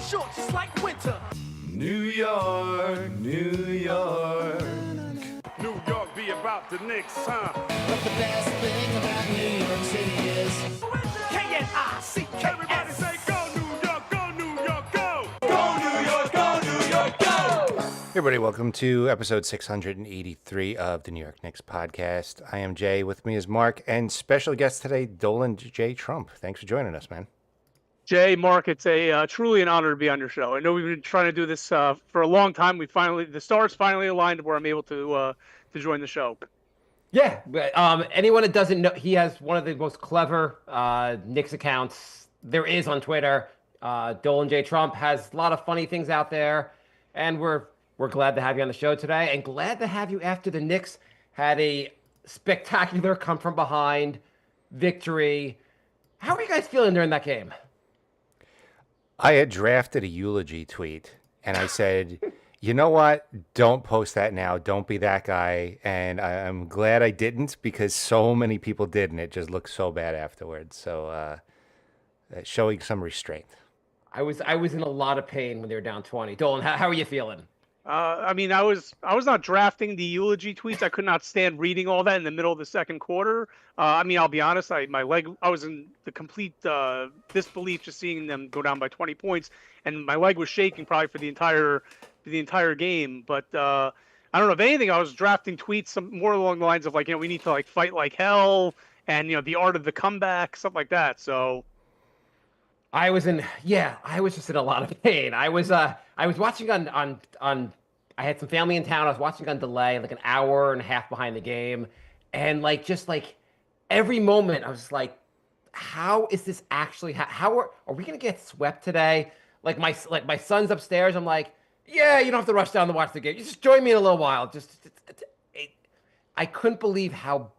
short just like winter. New York, New York. New York be about the Knicks, huh? But the best thing about New York City is K-N-I-C-K-S. Everybody say go New York, go New York, go! Go New York, go New York, go! Hey everybody, welcome to episode 683 of the New York Knicks podcast. I am Jay, with me is Mark, and special guest today, Dolan J. Trump. Thanks for joining us, man. Jay, Mark, it's truly an honor to be on your show. I know we've been trying to do this for a long time. The stars finally aligned where I'm able to join the show. Yeah, but anyone that doesn't know, he has one of the most clever Knicks accounts there is on Twitter. Dolan J. Trump has a lot of funny things out there, and we're glad to have you on the show today, and glad to have you after the Knicks had a spectacular come-from-behind victory. How are you guys feeling during that game? I had drafted a eulogy tweet, and I said, you know what? Don't post that now. Don't be that guy. And I'm glad I didn't, because so many people did, and it just looked so bad afterwards. So showing some restraint. I was in a lot of pain when they were down 20. Dolan, how are you feeling? I was not drafting the eulogy tweets. I could not stand reading all that in the middle of the second quarter. I'll be honest. I was in the complete disbelief just seeing them go down by 20 points, and my leg was shaking probably for the entire game. But I don't know. If anything, I was drafting tweets more along the lines of we need to fight like hell, and the art of the comeback, something like that. So. I was just in a lot of pain. I was watching on I had some family in town. I was watching on delay, like an hour and a half behind the game. And every moment I was just like, how is this actually, how are we going to get swept today? My son's upstairs. I'm like, yeah, you don't have to rush down to watch the game. You just join me in a little while. I couldn't believe how.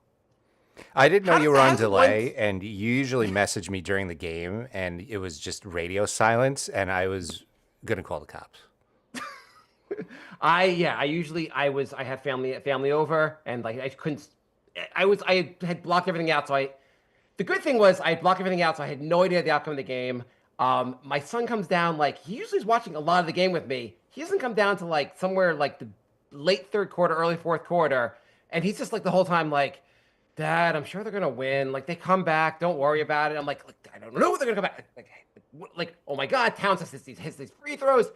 I didn't know you were on delay, and you usually message me during the game, and it was just radio silence, and I was gonna call the cops. I had family over, and I had blocked everything out. So the good thing was I had blocked everything out, so I had no idea the outcome of the game. My son comes down, he usually is watching a lot of the game with me. He doesn't come down to somewhere the late third quarter, early fourth quarter, and he's just the whole time Dad, I'm sure they're gonna win. They come back. Don't worry about it. I'm like, I don't know if they're gonna come back. Oh my God, Towns hits these free throws.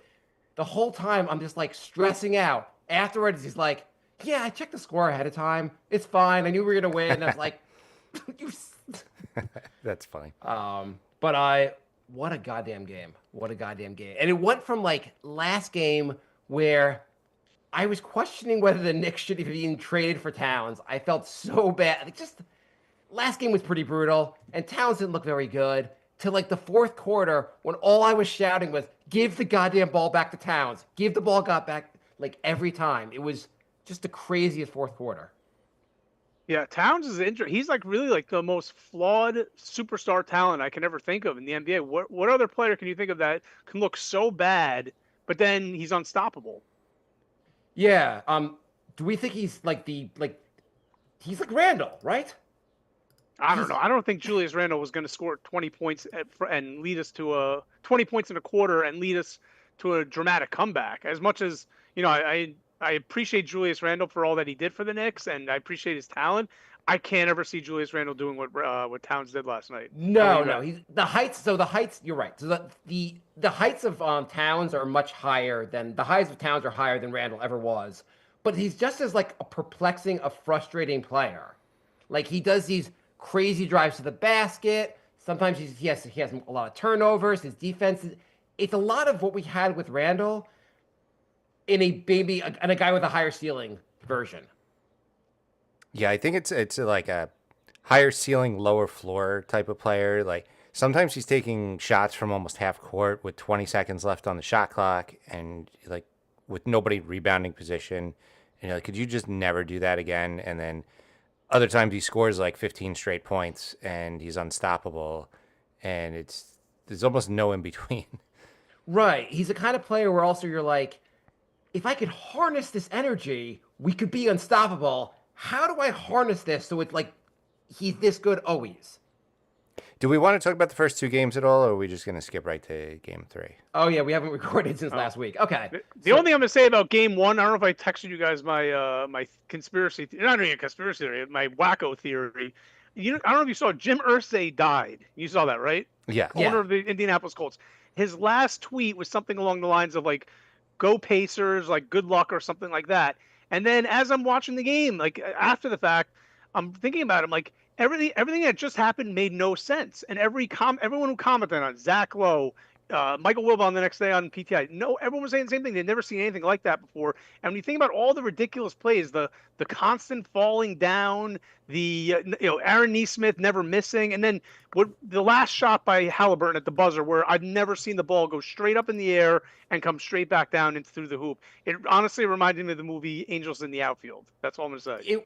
The whole time I'm just stressing out. Afterwards, he's like, yeah, I checked the score ahead of time. It's fine. I knew we were gonna win. And I was like, That's funny. But what a goddamn game. What a goddamn game. And it went from last game where I was questioning whether the Knicks should have been traded for Towns. I felt so bad. Last game was pretty brutal, and Towns didn't look very good. To the fourth quarter, when all I was shouting was, give the goddamn ball back to Towns. Give the ball back, every time. It was just the craziest fourth quarter. Yeah, Towns is injured. He's really the most flawed superstar talent I can ever think of in the NBA. What other player can you think of that can look so bad, but then he's unstoppable? Yeah. Do we think he's he's like Randall, right? I don't know. I don't think Julius Randle was going to score 20 points and lead us to 20 points in a quarter and lead us to a dramatic comeback. As much as I appreciate Julius Randle for all that he did for the Knicks, and I appreciate his talent. I can't ever see Julius Randle doing what Towns did last night. No. He's the heights. So the heights. You're right. So the heights of Towns are much higher than the highs of Towns are higher than Randle ever was. But he's just as a perplexing, a frustrating player. He does these crazy drives to the basket. Sometimes he has a lot of turnovers. His defense it's a lot of what we had with Randle in a guy with a higher ceiling version. Yeah, I think it's a higher ceiling, lower floor type of player. Sometimes he's taking shots from almost half court with 20 seconds left on the shot clock, and with nobody rebounding position. And could you just never do that again? And then other times he scores 15 straight points and he's unstoppable, and there's almost no in between. Right. He's the kind of player where also you're if I could harness this energy, we could be unstoppable. How do I harness this so it's he's this good always? Do we want to talk about the first two games at all, or are we just going to skip right to game 3? Oh yeah, we haven't recorded since last week. Okay. The only thing I'm gonna say about game 1, I don't know if I texted you guys my my conspiracy, not really a conspiracy theory, my wacko theory. I don't know if you saw Jim Irsay died. You saw that, right? Yeah. Owner of the Indianapolis Colts. His last tweet was something along the lines of like, "Go Pacers," like "good luck" or something like that. And then as I'm watching the game, like after the fact, I'm thinking about it. I'm like, everything that just happened made no sense. And everyone who commented on it, Zach Lowe, Michael Wilbon the next day on PTI, no, everyone was saying the same thing. They'd never seen anything like that before. And when you think about all the ridiculous plays, the constant falling down, the Aaron Neesmith never missing, and then the last shot by Halliburton at the buzzer, where I've never seen the ball go straight up in the air and come straight back down and through the hoop. It honestly reminded me of the movie Angels in the Outfield. That's all I'm gonna say. It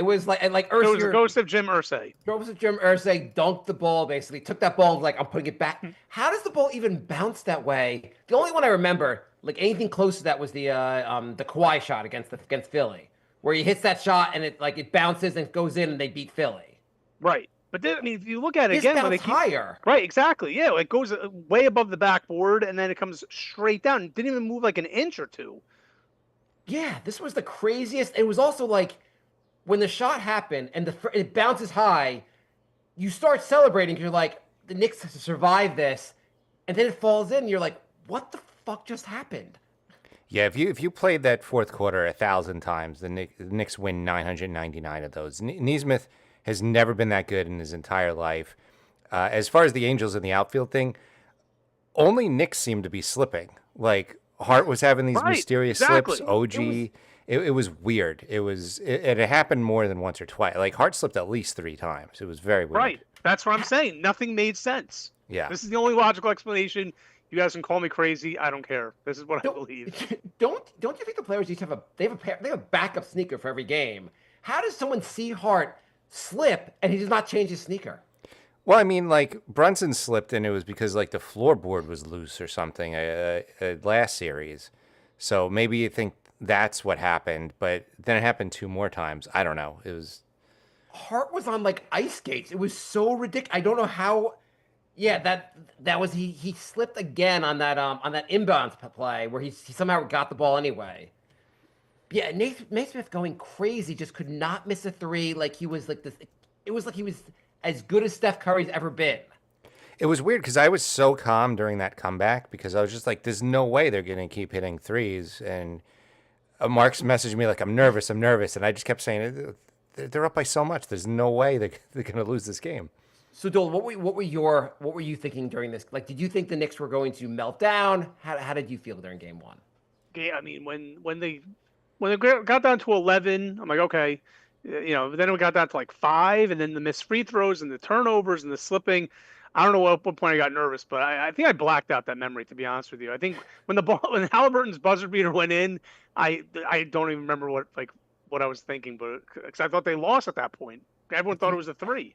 was like It was the ghost of Jim Irsay. Ghost of Jim Irsay dunked the ball, basically took that ball and like, I'm putting it back. How does the ball even bounce that way? The only one I remember, like anything close to that, was the Kawhi shot against Philly, where he hits that shot and it bounces and goes in and they beat Philly. Right. But then, I mean, if you look at it This again, bounced higher. Right, exactly. Yeah, it goes way above the backboard and then it comes straight down. It didn't even move like an inch or two. Yeah, this was the craziest. It was also like when the shot happened and it bounces high, you start celebrating. You're like, the Knicks have to survive this, and then it falls in. You're like, what the fuck just happened? Yeah, if you played that fourth quarter 1,000 times, the Knicks win 999 of those. Neesmith has never been that good in his entire life. As far as the Angels in the outfield thing, only Knicks seem to be slipping. Like Hart was having these mysterious slips. OG, it was weird. It happened more than once or twice. Like Hart slipped at least 3 times. It was very weird. Right. That's what I'm saying. Nothing made sense. Yeah. This is the only logical explanation. You guys can call me crazy. I don't care. This is what I believe. Don't you think the players each have a backup sneaker for every game? How does someone see Hart slip and he does not change his sneaker? Well, I mean, like Brunson slipped, and it was because like the floorboard was loose or something last series. So maybe you think that's what happened, but then it happened 2 more times. I don't know. It was Hart was on like ice skates. It was so ridiculous. I don't know how. Yeah, that was he slipped again on that inbounds play where he somehow got the ball anyway. Yeah, Naismith going crazy, just could not miss a 3. Like he was like this. It was like he was as good as Steph Curry's ever been. It was weird because I was so calm during that comeback because I was just like, there's no way they're going to keep hitting threes. And Mark's messaged me like, I'm nervous. And I just kept saying, they're up by so much. There's no way they're going to lose this game. So, Dolan, what were you thinking during this? Like, did you think the Knicks were going to melt down? How did you feel during game 1? Yeah, I mean, when they got down to 11, I'm like, okay. Then we got down to like 5, and then the missed free throws and the turnovers and the slipping. I don't know at what point I got nervous, but I think I blacked out that memory, to be honest with you. I think when when Halliburton's buzzer beater went in, I don't even remember what I was thinking, but because I thought they lost at that point. Everyone thought it was a 3.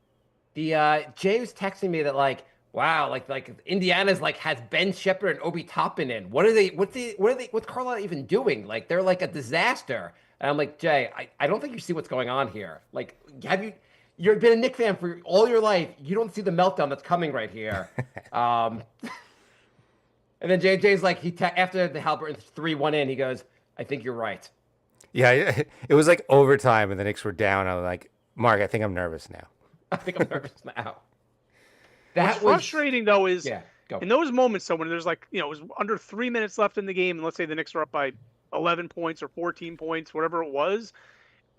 The Jay was texting me that like, wow, like Indiana's like has Ben Shepherd and Obi Toppin in. What's Carlisle even doing? Like they're like a disaster. And I'm like, Jay, I don't think you see what's going on here. Like, you've been a Knicks fan for all your life. You don't see the meltdown that's coming right here. And then Jay's like, after the Halliburton 3-1 in, he goes, I think you're right. Yeah, it was like overtime, and the Knicks were down. I was like, Mark, I think I'm nervous now. I think I'm nervous now. What's frustrating, though, is go. In those moments, when there's like, it was under 3 minutes left in the game, and let's say the Knicks are up by 11 points or 14 points, whatever it was.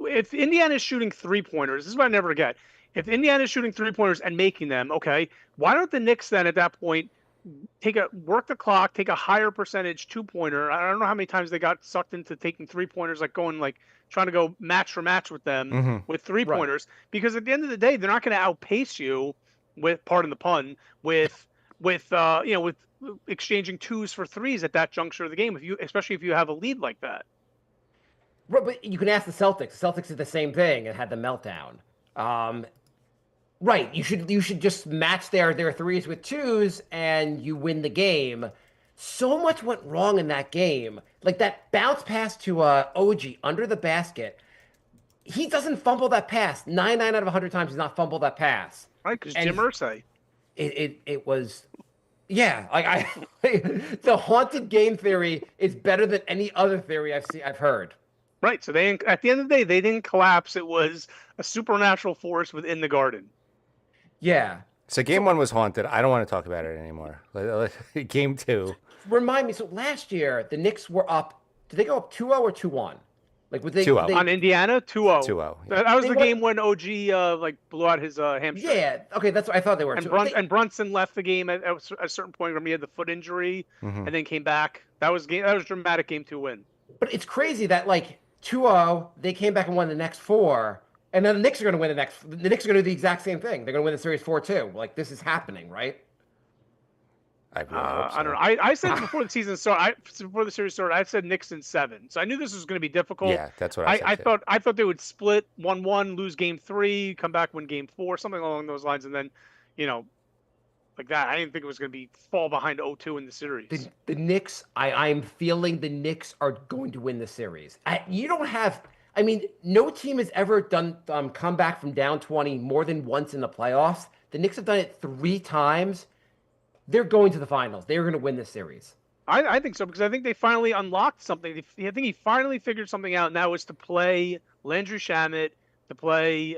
If Indiana is shooting 3-pointers, this is what I never get. If Indiana is shooting 3-pointers and making them, okay, why don't the Knicks then at that point work the clock, take a higher percentage 2-pointer? I don't know how many times they got sucked into taking 3-pointers, like trying to go match for match with them with 3-pointers, because at the end of the day, they're not going to outpace you with, pardon the pun, with exchanging 2s for 3s at that juncture of the game, especially if you have a lead like that. Right, but you can ask the Celtics. The Celtics did the same thing and had the meltdown. Right, you should just match their 3s with 2s and you win the game. So much went wrong in that game. Like that bounce pass to OG under the basket. He doesn't fumble that pass. 99 out of 100 times he's not fumbled that pass. Right, because And Jim Irsay. it was, yeah, like the haunted game theory is better than any other theory I've heard. Right, so they at the end of the day they didn't collapse. It was a supernatural force within the garden. Yeah. So game one was haunted. I don't want to talk about it anymore. Game two. Remind me, so last year the Knicks were up. Did they go up 2-0 or 2-1? Like would they 2-0. On Indiana, 2-0. 2-0, yeah. That was They the went- game when OG like blew out his hamstring. Yeah. Okay, that's what I thought they were. And, So and Brunson left the game at a certain point when he had the foot injury, and then came back. That was dramatic game 2 win. But it's crazy that like 2-0, they came back and won the next 4, and then the Knicks are going to win the next. The Knicks are going to do the exact same thing. They're going to win the series 4-2. Like this is happening, right? I really hope so. I don't know. I said before the season started, before the series started, I said Knicks in 7. So I knew this was going to be difficult. Yeah, that's what I said. too. I thought they would split 1-1, lose game 3, come back, win game 4, something along those lines, and then, like that. I didn't think it was going to be fall behind 0-2 in the series. The Knicks, I'm feeling the Knicks are going to win the series. You don't have. I mean, no team has ever done come back from down 20 more than once in the playoffs. The Knicks have done it 3 times. They're going to the finals. They're going to win this series. I think so, because I think they finally unlocked something. I think he finally figured something out, and that was to play Landry Shamet, to play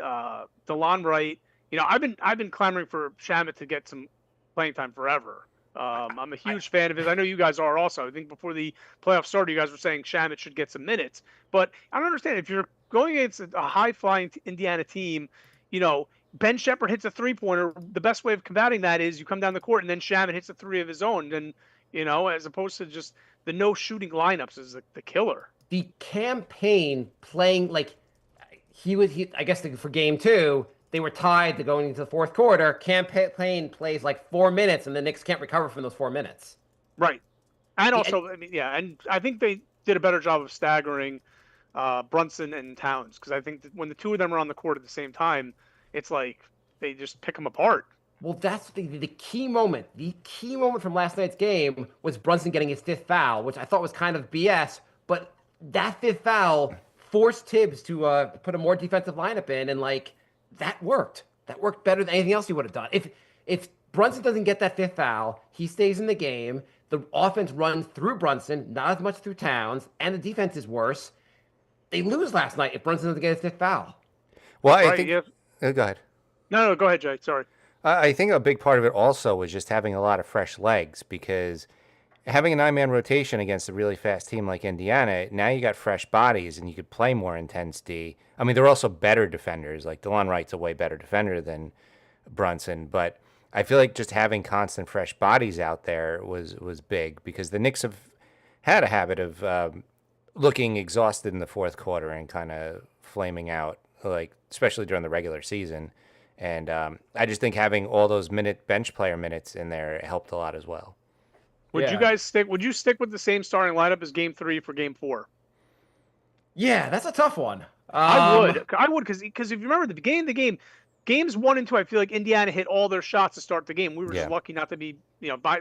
DeLon Wright. I've been clamoring for Shamet to get some playing time forever. I'm a huge fan of his. I know you guys are also. I think before the playoffs started, you guys were saying Shamet should get some minutes. But I don't understand. If you're going against a high-flying Indiana team, Ben Shepherd hits a 3-pointer. The best way of combating that is you come down the court and then Shamet hits a 3 of his own. And, as opposed to just the no shooting lineups is the killer. The campaign playing like I guess for game 2, they were tied to going into the fourth quarter. Campaign plays like 4 minutes and the Knicks can't recover from those 4 minutes. Right. And also, and I think they did a better job of staggering Brunson and Towns, because I think that when the two of them are on the court at the same time, it's like they just pick them apart. Well, that's the key moment. The key moment from last night's game was Brunson getting his 5th foul, which I thought was kind of BS. But that 5th foul forced Tibbs to put a more defensive lineup in, and like that worked. That worked better than anything else he would have done. If Brunson doesn't get that 5th foul, he stays in the game. The offense runs through Brunson, not as much through Towns, and the defense is worse. They lose last night if Brunson doesn't get his 5th foul. Well, I Right, think. yeah. Go ahead. No, go ahead, Jay. Sorry. I think a big part of it also was just having a lot of fresh legs, because having a 9-man rotation against a really fast team like Indiana, now you got fresh bodies and you could play more intense D. I mean, they're also better defenders. Like DeLon Wright's a way better defender than Brunson, but I feel like just having constant fresh bodies out there was big, because the Knicks have had a habit of looking exhausted in the fourth quarter and kind of flaming out, like especially during the regular season. And I just think having all those bench player minutes in there helped a lot as well. Would you guys stick with the same starting lineup as game 3 for game 4? Yeah, that's a tough one. I would, because if you remember the beginning of the game, games 1 and 2, I feel like Indiana hit all their shots to start the game. We were just lucky not to be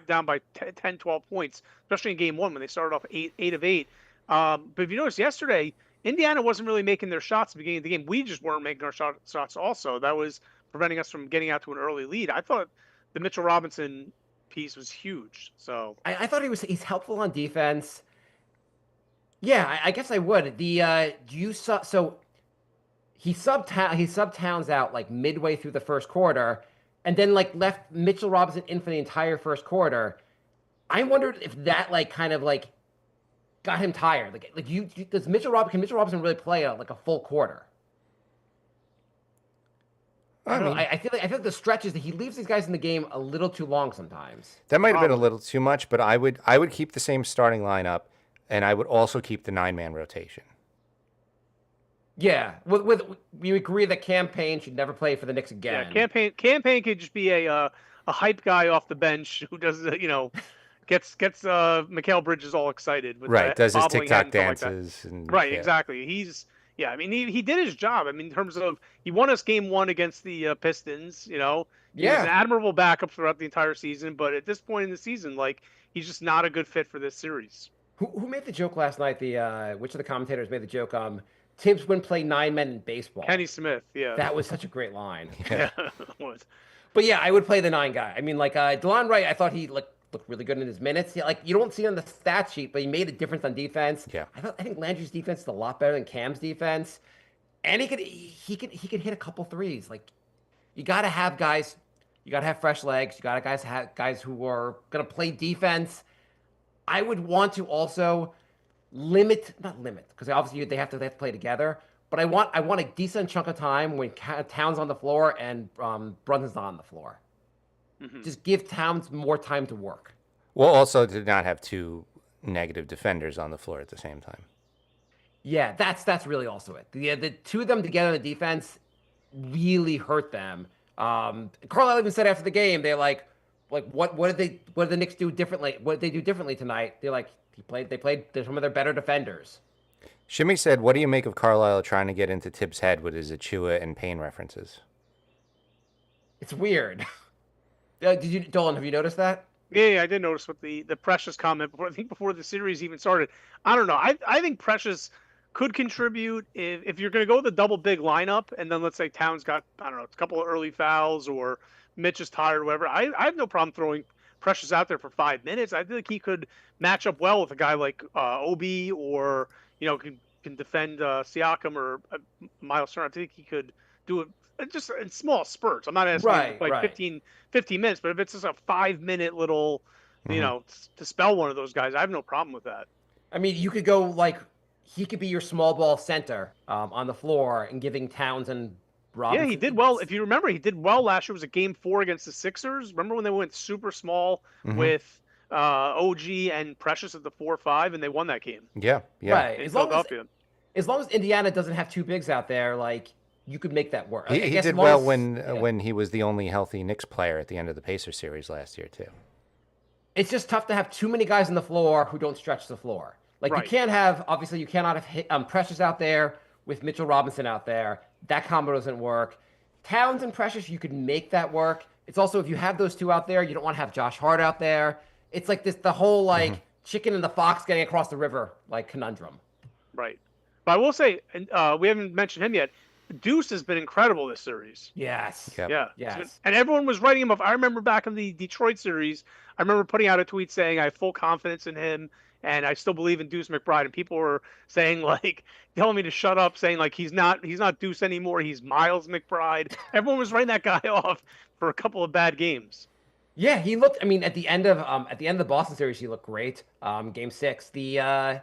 down by 10, 12 points, especially in game 1 when they started off 8 of 8. But if you notice yesterday, Indiana wasn't really making their shots at the beginning of the game. We just weren't making our shots also. That was preventing us from getting out to an early lead. I thought the Mitchell Robinson piece was huge. So I thought he's helpful on defense. Yeah, I guess I would. So he subbed Towns out like midway through the first quarter, and then like left Mitchell Robinson in for the entire first quarter. I wondered if that like kind of like got him tired. Can Mitchell Robinson really play a full quarter? I don't know. I feel like the stretch is that he leaves these guys in the game a little too long sometimes. That might have been a little too much, but I would keep the same starting lineup, and I would also keep the 9-man rotation. Yeah, we agree that Campaign should never play for the Knicks again. Yeah, Campaign could just be a hype guy off the bench who does gets Mikal Bridges all excited with does his bobbling head TikTok and stuff like dances that. Right, exactly. I mean, he did his job. I mean, in terms of he won us game 1 against the Pistons. He was an admirable backup throughout the entire season. But at this point in the season, like he's just not a good fit for this series. Who made the joke last night? Which of the commentators made the joke? Tibbs wouldn't play 9 men in baseball. Kenny Smith, yeah. That was such a great line. yeah, it was. But yeah, I would play the 9 guy. I mean, like DeLon Wright, I thought he looked really good in his minutes. Like you don't see it on the stat sheet, but he made a difference on defense. Yeah. I think Landry's defense is a lot better than Cam's defense, and he could hit a couple threes. Like you got to have guys, you got to have fresh legs. You got to have guys who are gonna play defense. I would want to also not limit, because obviously they have to play together. But I want a decent chunk of time when Towns on the floor and Brunson's not on the floor. Mm-hmm. Just give Towns more time to work. Well, also to not have two negative defenders on the floor at the same time. Yeah, that's really also it. The two of them together in the defense really hurt them. Carlisle even said after the game, they're like what did the Knicks do differently? What did they do differently tonight? They're like they played some of their better defenders. Shimmy said, "What do you make of Carlisle trying to get into Tibbs' head with his Achua and Payne references?" It's weird. Dolan, have you noticed that? Yeah, I did notice with the Precious comment before the series even started. I don't know. I think Precious could contribute if you're going to go with a double big lineup, and then let's say Towns got, I don't know, a couple of early fouls or Mitch is tired or whatever. I have no problem throwing Precious out there for 5 minutes. I think he could match up well with a guy like Obi, or can defend Siakam or Miles Turner. I think he could do it just in small spurts. I'm not asking him to play 15 minutes, but if it's just a 5-minute little, to spell one of those guys, I have no problem with that. I mean, you could go he could be your small ball center on the floor and giving Towns and Robinson. Yeah, he did well. If you remember, he did well last year. It was a game 4 against the Sixers. Remember when they went super small with OG and Precious at the 4-5, and they won that game? Yeah. Right. As long as Indiana doesn't have two bigs out there, you could make that work. He did well when he was the only healthy Knicks player at the end of the Pacers series last year too. It's just tough to have too many guys on the floor who don't stretch the floor. You cannot have Precious out there with Mitchell Robinson out there. That combo doesn't work. Towns and Precious, you could make that work. It's also, if you have those two out there, you don't want to have Josh Hart out there. It's like the whole chicken and the fox getting across the river conundrum. Right. But I will say, we haven't mentioned him yet. Deuce has been incredible this series. Yes. Yep. Yeah. Yes. And everyone was writing him up. I remember back in the Detroit series, I remember putting out a tweet saying I have full confidence in him and I still believe in Deuce McBride. And people were saying telling me to shut up, saying he's not Deuce anymore. He's Miles McBride. Everyone was writing that guy off for a couple of bad games. Yeah, he looked. I mean, at the end of the Boston series, he looked great. Game 6. The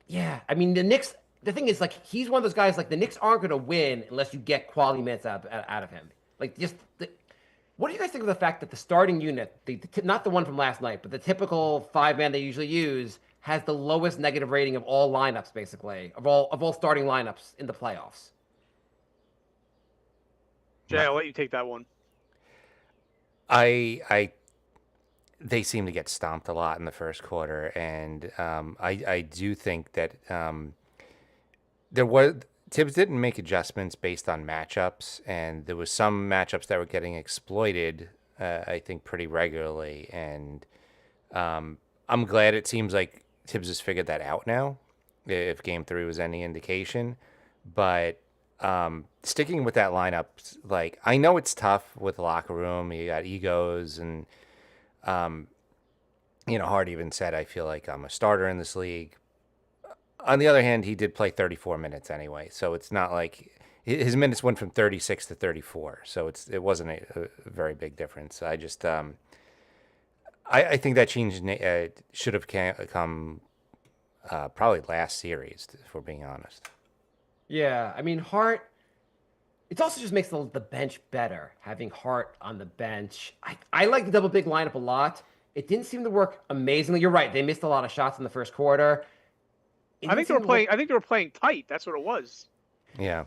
Knicks. The thing is, he's one of those guys. The Knicks aren't going to win unless you get quality minutes out of him. What do you guys think of the fact that the starting unit, not the one from last night, but the typical 5-man they usually use, has the lowest negative rating of all lineups, basically of all starting lineups in the playoffs? Jay, I'll let you take that one. They seem to get stomped a lot in the first quarter, and I do think that Tibbs didn't make adjustments based on matchups, and there was some matchups that were getting exploited, I think, pretty regularly, and I'm glad it seems like Tibbs has figured that out now, if Game 3 was any indication, but sticking with that lineup, I know it's tough with the locker room, you got egos, and Hart even said, I feel like I'm a starter in this league. On the other hand, he did play 34 minutes anyway, so it's not like his minutes went from 36 to 34, so it wasn't a very big difference. I just I think that change should have come probably last series, if we're being honest. Yeah, I mean Hart. It also just makes the bench better having Hart on the bench. I like the double big lineup a lot. It didn't seem to work amazingly. You're right; they missed a lot of shots in the first quarter. I think they were playing tight. That's what it was. Yeah.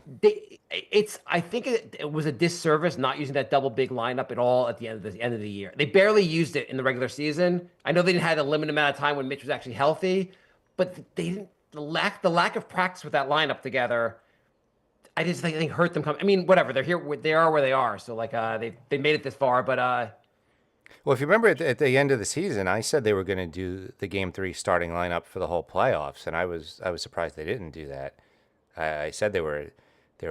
I think it was a disservice not using that double big lineup at all at the end of the year. They barely used it in the regular season. I know they didn't have a limited amount of time when Mitch was actually healthy, but they didn't. The lack of practice with that lineup together, I just think hurt them. I mean, whatever. They're here. They are where they are. So they made it this far, but. Well, if you remember at the end of the season, I said they were going to do the Game 3 starting lineup for the whole playoffs, and I was surprised they didn't do that. I said they were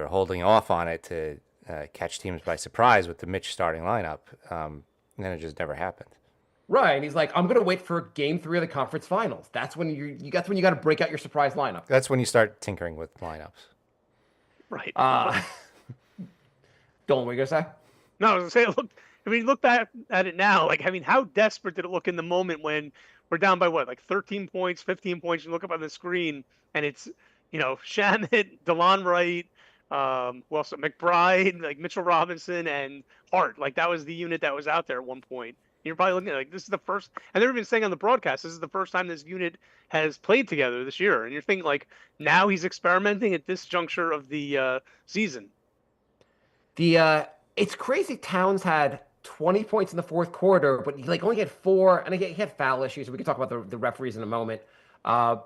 holding off on it to catch teams by surprise with the Mitch starting lineup, and then it just never happened. Right, and he's like, I'm gonna wait for Game 3 of the conference finals. That's when that's when you got to break out your surprise lineup. That's when you start tinkering with lineups. Right. Dolan, what are you gonna say? No, I was gonna say, look back at it now. Like, I mean, how desperate did it look in the moment when we're down by what, like 13 points, 15 points? You look up on the screen, and it's Shamit, DeLon Wright, McBride, like Mitchell Robinson, and Hart. Like that was the unit that was out there at one point. You're probably looking at like this is the first, and they're even saying on the broadcast, this is the first time this unit has played together this year. And you're thinking like now he's experimenting at this juncture of the season. It's crazy. Towns had 20 points in the fourth quarter, but he only had 4, and again, he had foul issues. We can talk about the referees in a moment. I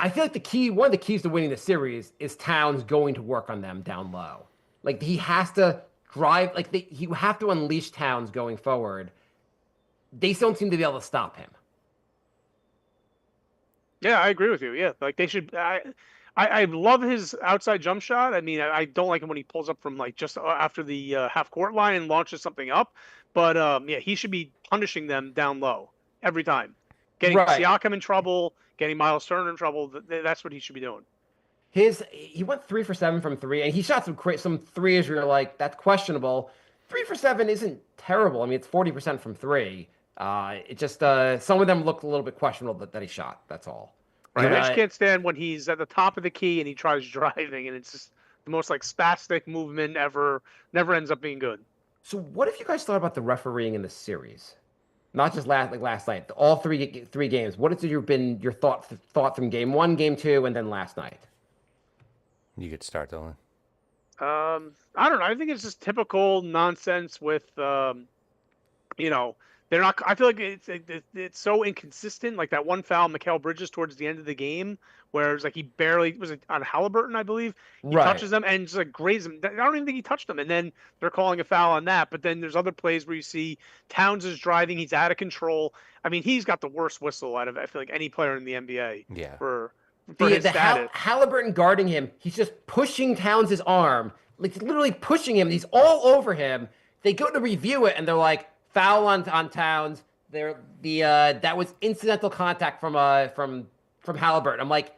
feel like one of the keys to winning the series is Towns going to work on them down low. Like he has to drive, you have to unleash Towns going forward. They don't seem to be able to stop him. Yeah, I agree with you. Yeah, like they should. I love his outside jump shot. I mean, I don't like him when he pulls up from like just after the half court line and launches something up. But yeah, he should be punishing them down low every time, getting Siakam in trouble, getting Miles Turner in trouble. That's what he should be doing. He went 3 for 7 from 3, and he shot some threes where you're like, that's questionable. 3 for 7 isn't terrible. I mean, it's 40% from 3. It just some of them looked a little bit questionable that he shot. That's all. Right. I just can't stand when he's at the top of the key and he tries driving, and it's just the most like spastic movement ever. Never ends up being good. So, what have you guys thought about the refereeing in the series? Not just last night. All three games. What has been your thought from game 1, game 2, and then last night? You could start, Dylan. I don't know. I think it's just typical nonsense with they're not. I feel like it's so inconsistent. Like that one foul, Mikal Bridges towards the end of the game, where it's like he barely was on Halliburton, I believe. He touches them and just like grazes him. I don't even think he touched them. And then they're calling a foul on that. But then there's other plays where you see Towns is driving, he's out of control. I mean, he's got the worst whistle out of I feel like any player in the NBA. Yeah. For his status. Halliburton guarding him, he's just pushing Towns' arm, like literally pushing him. He's all over him. They go to review it and they're like, foul on Towns. That was incidental contact from Halliburton. I'm like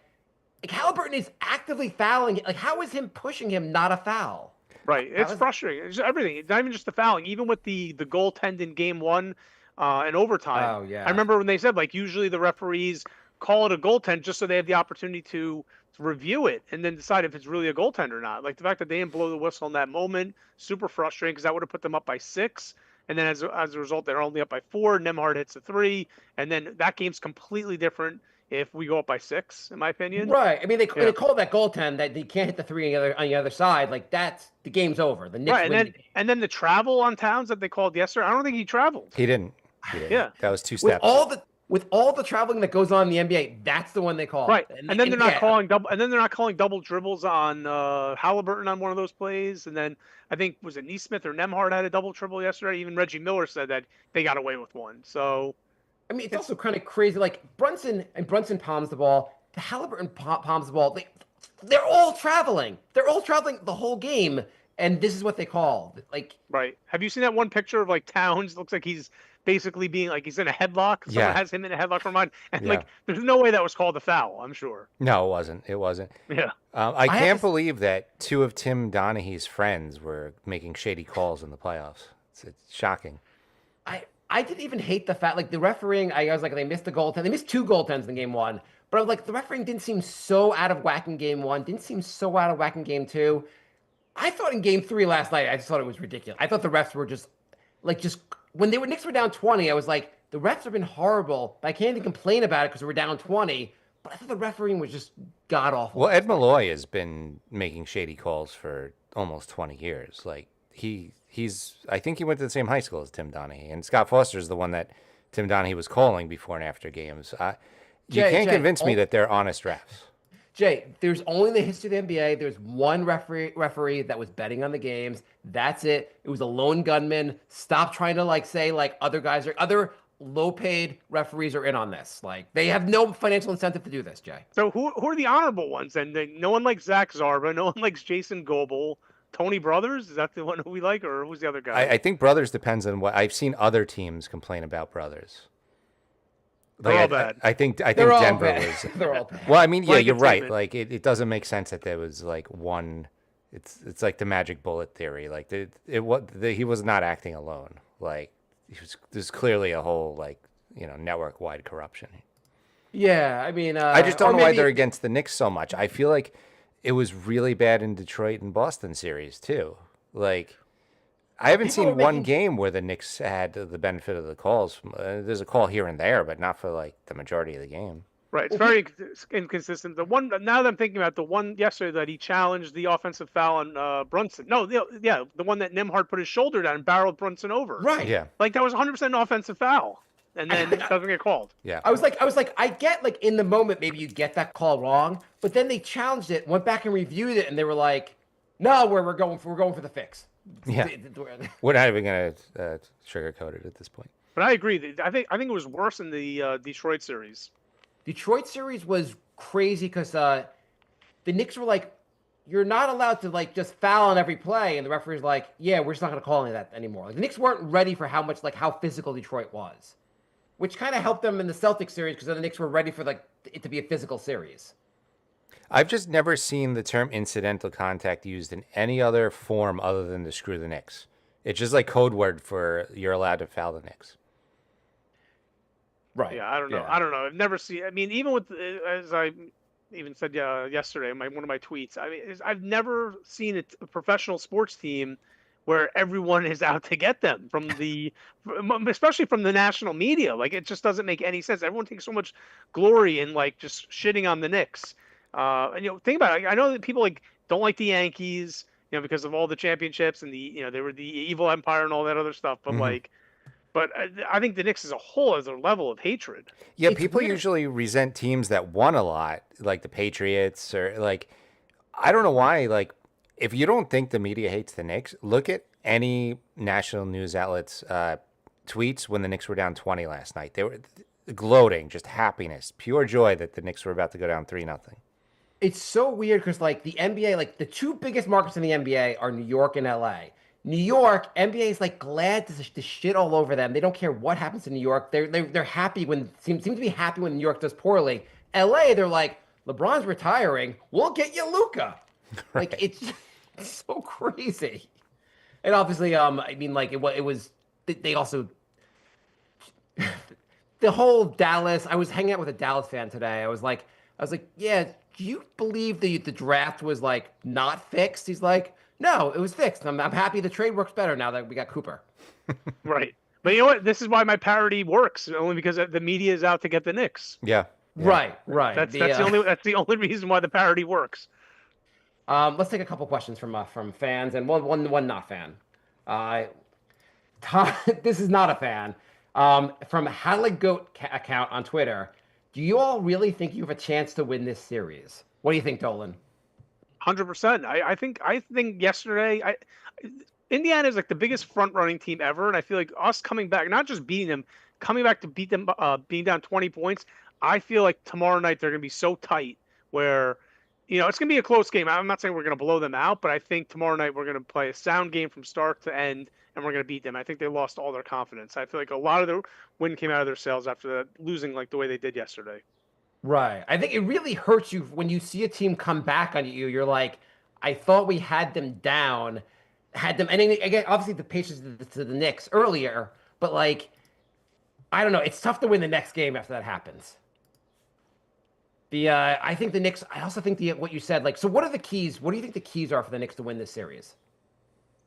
Halliburton is actively fouling. Like, how is him pushing him not a foul? Right. It's frustrating. It's everything. It's not even just the fouling. Even with the goaltend in game 1 and overtime. Oh yeah. I remember when they said like usually the referees call it a goaltend just so they have the opportunity to review it and then decide if it's really a goaltend or not. Like the fact that they didn't blow the whistle in that moment, super frustrating because that would have put them up by 6. And then as a result, they're only up by 4. Nembhard hits a 3. And then that game's completely different if we go up by 6, in my opinion. Right. I mean, they call that goaltend that they can't hit the 3 on the other side. Like, the game's over. The Knicks win. And then the travel on Towns that they called yesterday, I don't think he traveled. He didn't. Yeah. That was 2 steps. With all the traveling that goes on in the NBA, that's the one they call. Right. And then they're not calling double dribbles on Halliburton on one of those plays. And then I think was it Neesmith or Nembhard had a double dribble yesterday. Even Reggie Miller said that they got away with one. So I mean, it's also kind of crazy. Like Brunson palms the ball. The Halliburton palms the ball. They're all traveling. They're all traveling the whole game. And this is what they call. Like, right. Have you seen that one picture of like Towns? Looks like he's basically being like he's in a headlock. Someone has him in a headlock from mine. And like there's no way that was called a foul, I'm sure. No, it wasn't. Yeah. I can't believe that 2 of Tim Donaghy's friends were making shady calls in the playoffs. It's shocking. I didn't even hate the fact, like the refereeing, I was like, they missed the goaltend. They missed 2 goaltends in game 1. But I was like, the refereeing didn't seem so out of whack in game 1, didn't seem so out of whack in game 2. I thought in game 3 last night, I just thought it was ridiculous. I thought the refs were just when Knicks were down 20, I was like, the refs have been horrible, but I can't even complain about it because we're down 20. But I thought the refereeing was just god awful. Well, Ed Malloy has been making shady calls for almost 20 years. Like I think he went to the same high school as Tim Donaghy, and Scott Foster is the one that Tim Donaghy was calling before and after games. You can't convince me that they're honest refs. Jay, there's only in the history of the NBA, there's one referee that was betting on the games. That's it. It was a lone gunman. Stop trying to say other guys are other low-paid referees are in on this. Like they have no financial incentive to do this, Jay. So who are the honorable ones? And no one likes Zach Zarba. No one likes Jason Goebel. Tony Brothers, is that the one who we like, or who's the other guy? I think Brothers depends on what I've seen other teams complain about Brothers. They're all bad. I think They're all Denver bad. was. They're all bad. Well, I mean, yeah, Blanket you're right. statement. Like it doesn't make sense that there was like one. It's like the magic bullet theory. Like he was not acting alone. Like there's clearly a whole like network wide corruption. Yeah, I mean, I just don't or know why maybe- they're against the Knicks so much. I feel like it was really bad in Detroit and Boston series too. Like I haven't People seen are one making- game where the Knicks had the benefit of the calls. There's a call here and there, but not for like the majority of the game. Right, it's very inconsistent. The one now that I'm thinking about, the one yesterday that he challenged the offensive foul on Brunson. No, the one that Nimhart put his shoulder down and barreled Brunson over. Right. Yeah, Like that was 100% offensive foul, and then it doesn't get called. yeah. I was like, I get like in the moment maybe you get that call wrong, but then they challenged it, went back and reviewed it, and they were like, no, we're going for the fix. Yeah. We're not even gonna sugarcoat it at this point. But I agree. I think it was worse in the Detroit series. Detroit series was crazy because the Knicks were like, you're not allowed to like just foul on every play, and the referee's like, yeah, we're just not going to call any of that anymore. Like, the Knicks weren't ready for how physical Detroit was, which kind of helped them in the Celtics series because then the Knicks were ready for like it to be a physical series. I've just never seen the term incidental contact used in any other form other than to screw the Knicks. It's just like code word for you're allowed to foul the Knicks. Right. Yeah, I don't know. Yeah. I don't know. I've never seen. I mean, even with as I even said yesterday in one of my tweets. I mean, I've never seen a professional sports team where everyone is out to get them especially from the national media. Like it just doesn't make any sense. Everyone takes so much glory in like just shitting on the Knicks. And think about it. I know that people like don't like the Yankees, because of all the championships and they were the evil empire and all that other stuff. But But I think the Knicks as a whole has a level of hatred. Yeah, It's people weird. usually resent teams that won a lot, like the Patriots or like I don't know why. Like if you don't think the media hates the Knicks, look at any national news outlets tweets when the Knicks were down 20 last night. They were gloating, just happiness, pure joy that the Knicks were about to go down 3-0. It's so weird because like the NBA, like the two biggest markets in the NBA are New York and LA. New York, NBA is like glad to shit all over them. They don't care what happens in New York. They're happy seem to be happy when New York does poorly. LA, they're like, LeBron's retiring. We'll get you Luka. Right. Like it's so crazy. And obviously, I mean, like it was. They also the whole Dallas. I was hanging out with a Dallas fan today. I was like, yeah. Do you believe the draft was like not fixed? He's like, no, it was fixed. I'm happy the trade works better now that we got Cooper. Right. But you know what? This is why my parody works, only because the media is out to get the Knicks. Yeah. Right. That's the only reason why the parody works. Let's take a couple questions from fans and one not fan. Tom, this is not a fan. From Halagoat account on Twitter. Do you all really think you have a chance to win this series? What do you think, Dolan? 100%. I think yesterday, Indiana is like the biggest front running team ever, and I feel like us coming back, not just beating them, coming back to beat them, being down 20 points. I feel like tomorrow night they're going to be so tight where, it's going to be a close game. I'm not saying we're going to blow them out, but I think tomorrow night we're going to play a sound game from start to end, and we're going to beat them. I think they lost all their confidence. I feel like a lot of their win came out of their sails after losing like the way they did yesterday. Right. I think it really hurts you when you see a team come back on you. You're like, I thought we had them down, and again, obviously the Patriots to the Knicks earlier, but like, I don't know. It's tough to win the next game after that happens. I think the Knicks. I also think what you said. Like, so what are the keys? What do you think the keys are for the Knicks to win this series?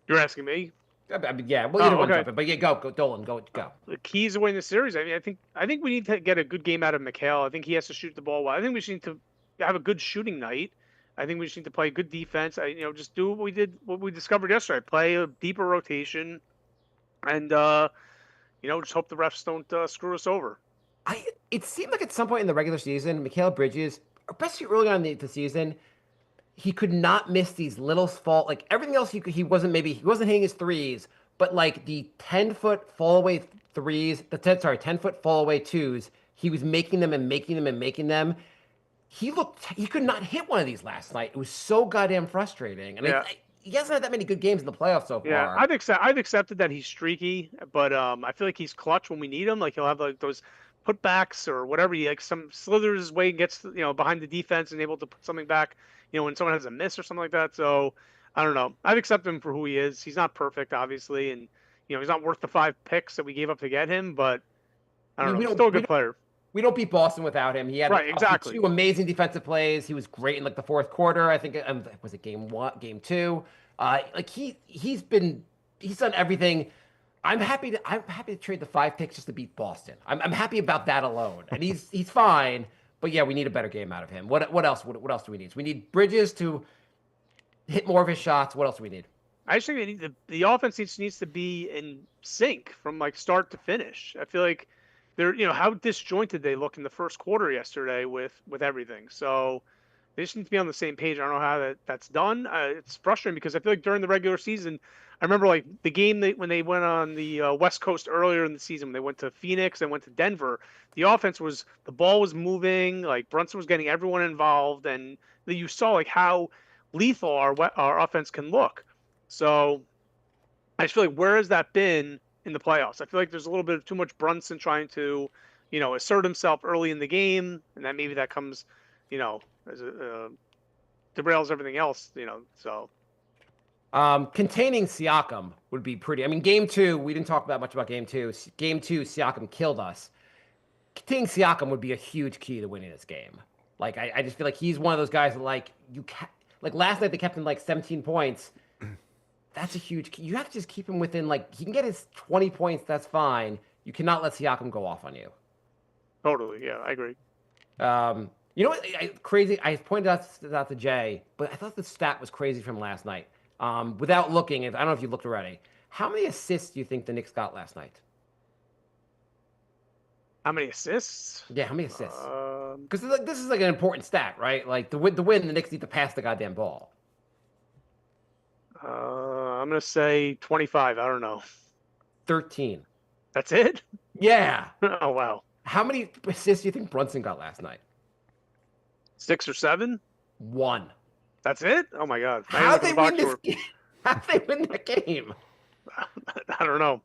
You're asking me? I mean, yeah. Well, either one, okay. jump in, but yeah, go, Dolan, go. The keys to winning the series. I mean, I think we need to get a good game out of McHale. I think he has to shoot the ball well. I think we just need to have a good shooting night. I think we just need to play good defense. Just do what we discovered yesterday. Play a deeper rotation, and just hope the refs don't screw us over. It seemed like at some point in the regular season, Mikal Bridges, especially early on in the season, he could not miss these little fault. Like everything else, he wasn't hitting his threes, but like the 10-foot fall away threes, 10-foot fall away twos. He was making them and making them and making them. He could not hit one of these last night. It was so goddamn frustrating. And Yeah. he hasn't had that many good games in the playoffs so Yeah, far. I've accepted that he's streaky, but I feel like he's clutch when we need him. Like he'll have like those putbacks or whatever. He like some slithers his way, gets behind the defense and able to put something back. When someone has a miss or something like that. So I don't know. I've accepted him for who he is. He's not perfect, obviously, and he's not worth the 5 picks that we gave up to get him. But I don't know. He's still a good player. We don't beat Boston without him. He had exactly 2 amazing defensive plays. He was great in like the fourth quarter. I think was it game 2. He's done everything. I'm happy to trade the 5 picks just to beat Boston. I'm happy about that alone. And he's fine. But yeah, we need a better game out of him. What else? What else do we need? So we need Bridges to hit more of his shots. What else do we need? I just think the offense needs to be in sync from like start to finish. I feel like they're how disjointed they look in the first quarter yesterday with everything. So they just need to be on the same page. I don't know how that's done. It's frustrating because I feel like during the regular season, I remember like the game when they went on the West Coast earlier in the season, when they went to Phoenix and went to Denver, the ball was moving, like Brunson was getting everyone involved, and you saw like how lethal our offense can look. So I just feel like where has that been in the playoffs? I feel like there's a little bit of too much Brunson trying to, assert himself early in the game, and then maybe that comes, as derails everything else, So Containing Siakam would be pretty. I mean, game 2, we didn't talk that much about game 2. Game 2, Siakam killed us. Containing Siakam would be a huge key to winning this game. Like, I just feel like he's one of those guys that, like, last night they kept him, like, 17 points. That's a huge key. You have to just keep him within, like, he can get his 20 points, that's fine. You cannot let Siakam go off on you. Totally, yeah, I agree. You know what? Crazy. I pointed out to Jay, but I thought the stat was crazy from last night. Without looking, I don't know if you looked already. How many assists do you think the Knicks got last night? How many assists? Yeah, how many assists? Because this is like an important stat, right? Like the win, the Knicks need to pass the goddamn ball. I'm gonna say 25. I don't know. 13. That's it? Yeah. Oh wow. How many assists do you think Brunson got last night? 6 or 7? 1. That's it? Oh my god. How'd they win this game? How'd they win that game? I don't know.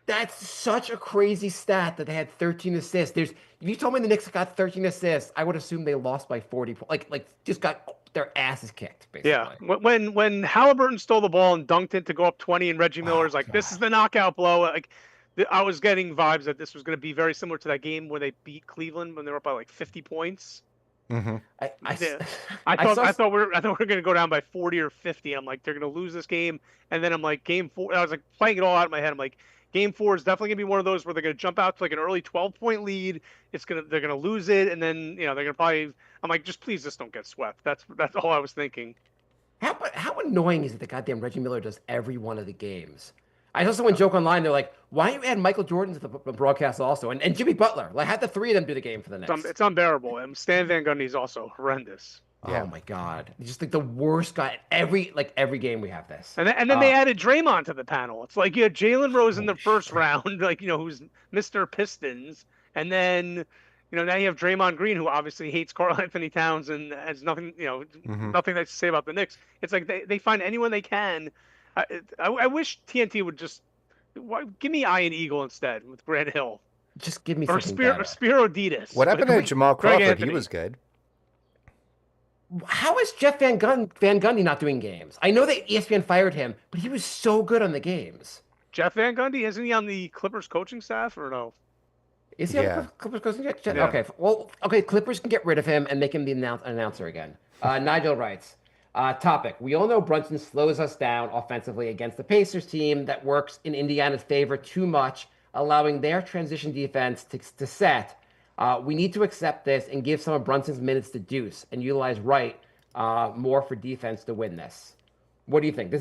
That's such a crazy stat that they had 13 assists. If you told me the Knicks got 13 assists, I would assume they lost by 40 points. Like just got their asses kicked, basically. Yeah. When Halliburton stole the ball and dunked it to go up 20 and Reggie Miller's like, this is the knockout blow. Like I was getting vibes that this was going to be very similar to that game where they beat Cleveland when they were up by like 50 points. Mm-hmm. I thought we were going to go down by 40 or 50. I'm like, they're going to lose this game. And then I'm like, game 4. I was like playing it all out in my head. I'm like, game 4 is definitely going to be one of those where they're going to jump out to like an early 12-point lead. They're going to lose it, and then they're going to probably. I'm like, just please, just don't get swept. That's all I was thinking. How annoying is it that goddamn Reggie Miller does every one of the games? I saw someone joke online. They're like, "Why don't you add Michael Jordan to the broadcast also, and Jimmy Butler? Like, have the 3 of them do the game for the Knicks." It's unbearable. And Stan Van Gundy is also horrendous. Yeah. Oh my god, he's just like the worst guy. Every game we have this. And then they added Draymond to the panel. It's like you had Jalen Rose in the first round, like who's Mr. Pistons, and then now you have Draymond Green, who obviously hates Karl Anthony Towns and has nothing nothing nice to say about the Knicks. It's like they find anyone they can. I wish TNT would just give me Ian Eagle instead with Grant Hill. Just give me or something better. Spiro Ditas. What happened to Jamal Crawford? Anthony. He was good. How is Jeff Van Gundy not doing games? I know that ESPN fired him, but he was so good on the games. Jeff Van Gundy, isn't he on the Clippers coaching staff or no? Is he on the Clippers coaching staff? Yeah. Okay, okay. Clippers can get rid of him and make him the announcer again. Nigel writes, topic. We all know Brunson slows us down offensively against the Pacers team that works in Indiana's favor too much, allowing their transition defense to set. We need to accept this and give some of Brunson's minutes to Deuce and utilize Wright more for defense to win this. What do you think? He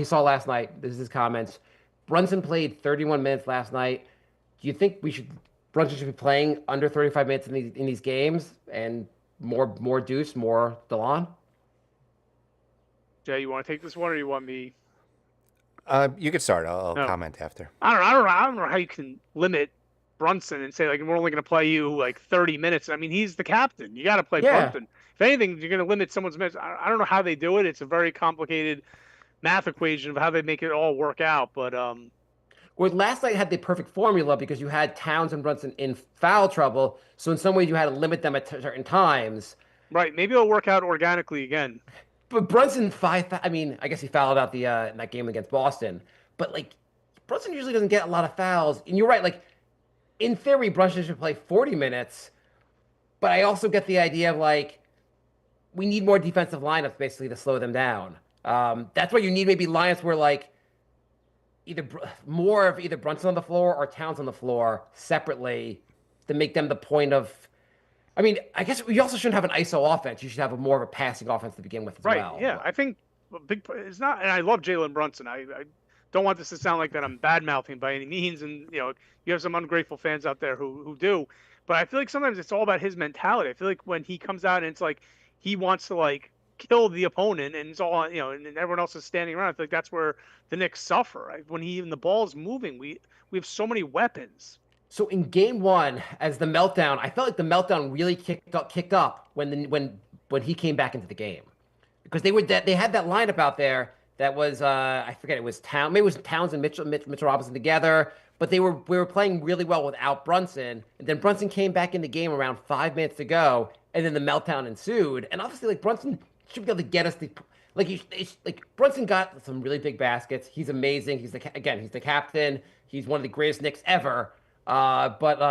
saw last night. This is his comments. Brunson played 31 minutes last night. Do you think Brunson should be playing under 35 minutes in these games and more Deuce, more DeLon? Jay, you want to take this one or you want me? You could start. I'll No. comment after. I don't know how you can limit Brunson and say like we're only going to play you like 30 minutes. I mean, he's the captain. You got to play Yeah. Brunson. If anything, you're going to limit someone's minutes. I don't know how they do it. It's a very complicated math equation of how they make it all work out. But Where last night had the perfect formula because you had Towns and Brunson in foul trouble. So in some ways you had to limit them at certain times. right, maybe it'll work out organically again. But Brunson I mean, I guess he fouled out the in that game against Boston. But like Brunson usually doesn't get a lot of fouls. And you're right, like in theory, Brunson should play 40 minutes. But I also get the idea of like we need more defensive lineups basically to slow them down. That's why you need maybe lineups where like more of either Brunson on the floor or Towns on the floor separately to make them the point of. I mean, I guess you also shouldn't have an ISO offense. You should have more of a passing offense to begin with as Right. well. Yeah. I think a big it's not, and I love Jalen Brunson. I don't want this to sound like that I'm bad mouthing by any means, and you have some ungrateful fans out there who do, but I feel like sometimes it's all about his mentality. I feel like when he comes out and it's like he wants to like kill the opponent, and it's all and everyone else is standing around. I feel like that's where the Knicks suffer. Right? When the ball's moving, we have so many weapons. So in game one, as the meltdown, I felt like the meltdown really kicked up when he came back into the game, because they had that lineup out there that was I forget, it was maybe it was Towns and Mitchell Robinson together, but we were playing really well without Brunson, and then Brunson came back in the game around 5 minutes to go, and then the meltdown ensued, and obviously like Brunson should be able to get us the. Like Brunson got some really big baskets. He's amazing. He's the captain. He's one of the greatest Knicks ever. Yeah,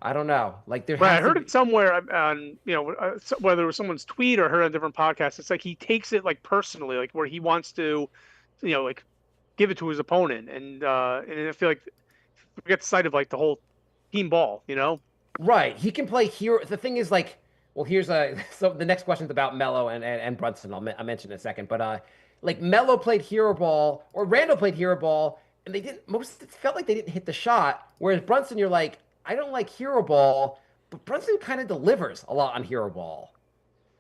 I don't know. Like there. Right, I heard it somewhere on whether it was someone's tweet or heard on a different podcast. It's like he takes it like personally, like where he wants to, like give it to his opponent, and I feel like forget the sight of like the whole team ball, Right. He can play hero. The thing is like. Well, so the next question is about Melo and Brunson. I'll mention in a second, but like Melo played hero ball or Randall played hero ball, and it felt like they didn't hit the shot. Whereas Brunson, you're like, I don't like hero ball, but Brunson kind of delivers a lot on hero ball.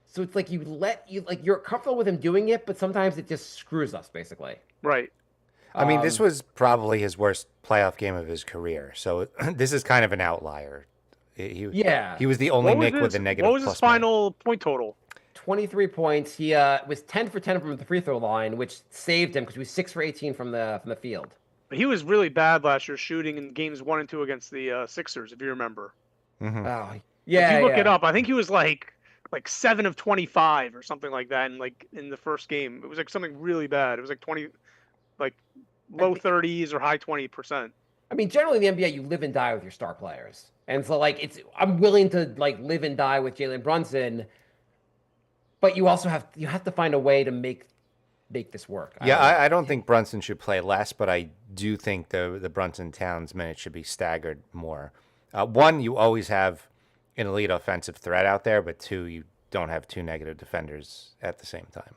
So it's like you're comfortable with him doing it, but sometimes it just screws us basically. Right. I mean, this was probably his worst playoff game of his career, so this is kind of an outlier. He was the only Knick with a negative. What was his final point total? 23 points. He was 10 for 10 from the free throw line, which saved him because he was 6 for 18 from the field. He was really bad last year shooting in games 1 and 2 against the Sixers, if you remember. Mm-hmm. Oh, yeah. If you look it up, I think he was like 7 of 25 or something like that, and like in the first game, it was like something really bad. It was like 20, like low 30s or high 20%. I mean, generally in the NBA, you live and die with your star players. And so, like, I'm willing to, like, live and die with Jalen Brunson, but you also have to find a way to make this work. I don't think Brunson should play less, but I do think the Brunson Towns minutes should be staggered more. One, you always have an elite offensive threat out there, but two, you don't have two negative defenders at the same time.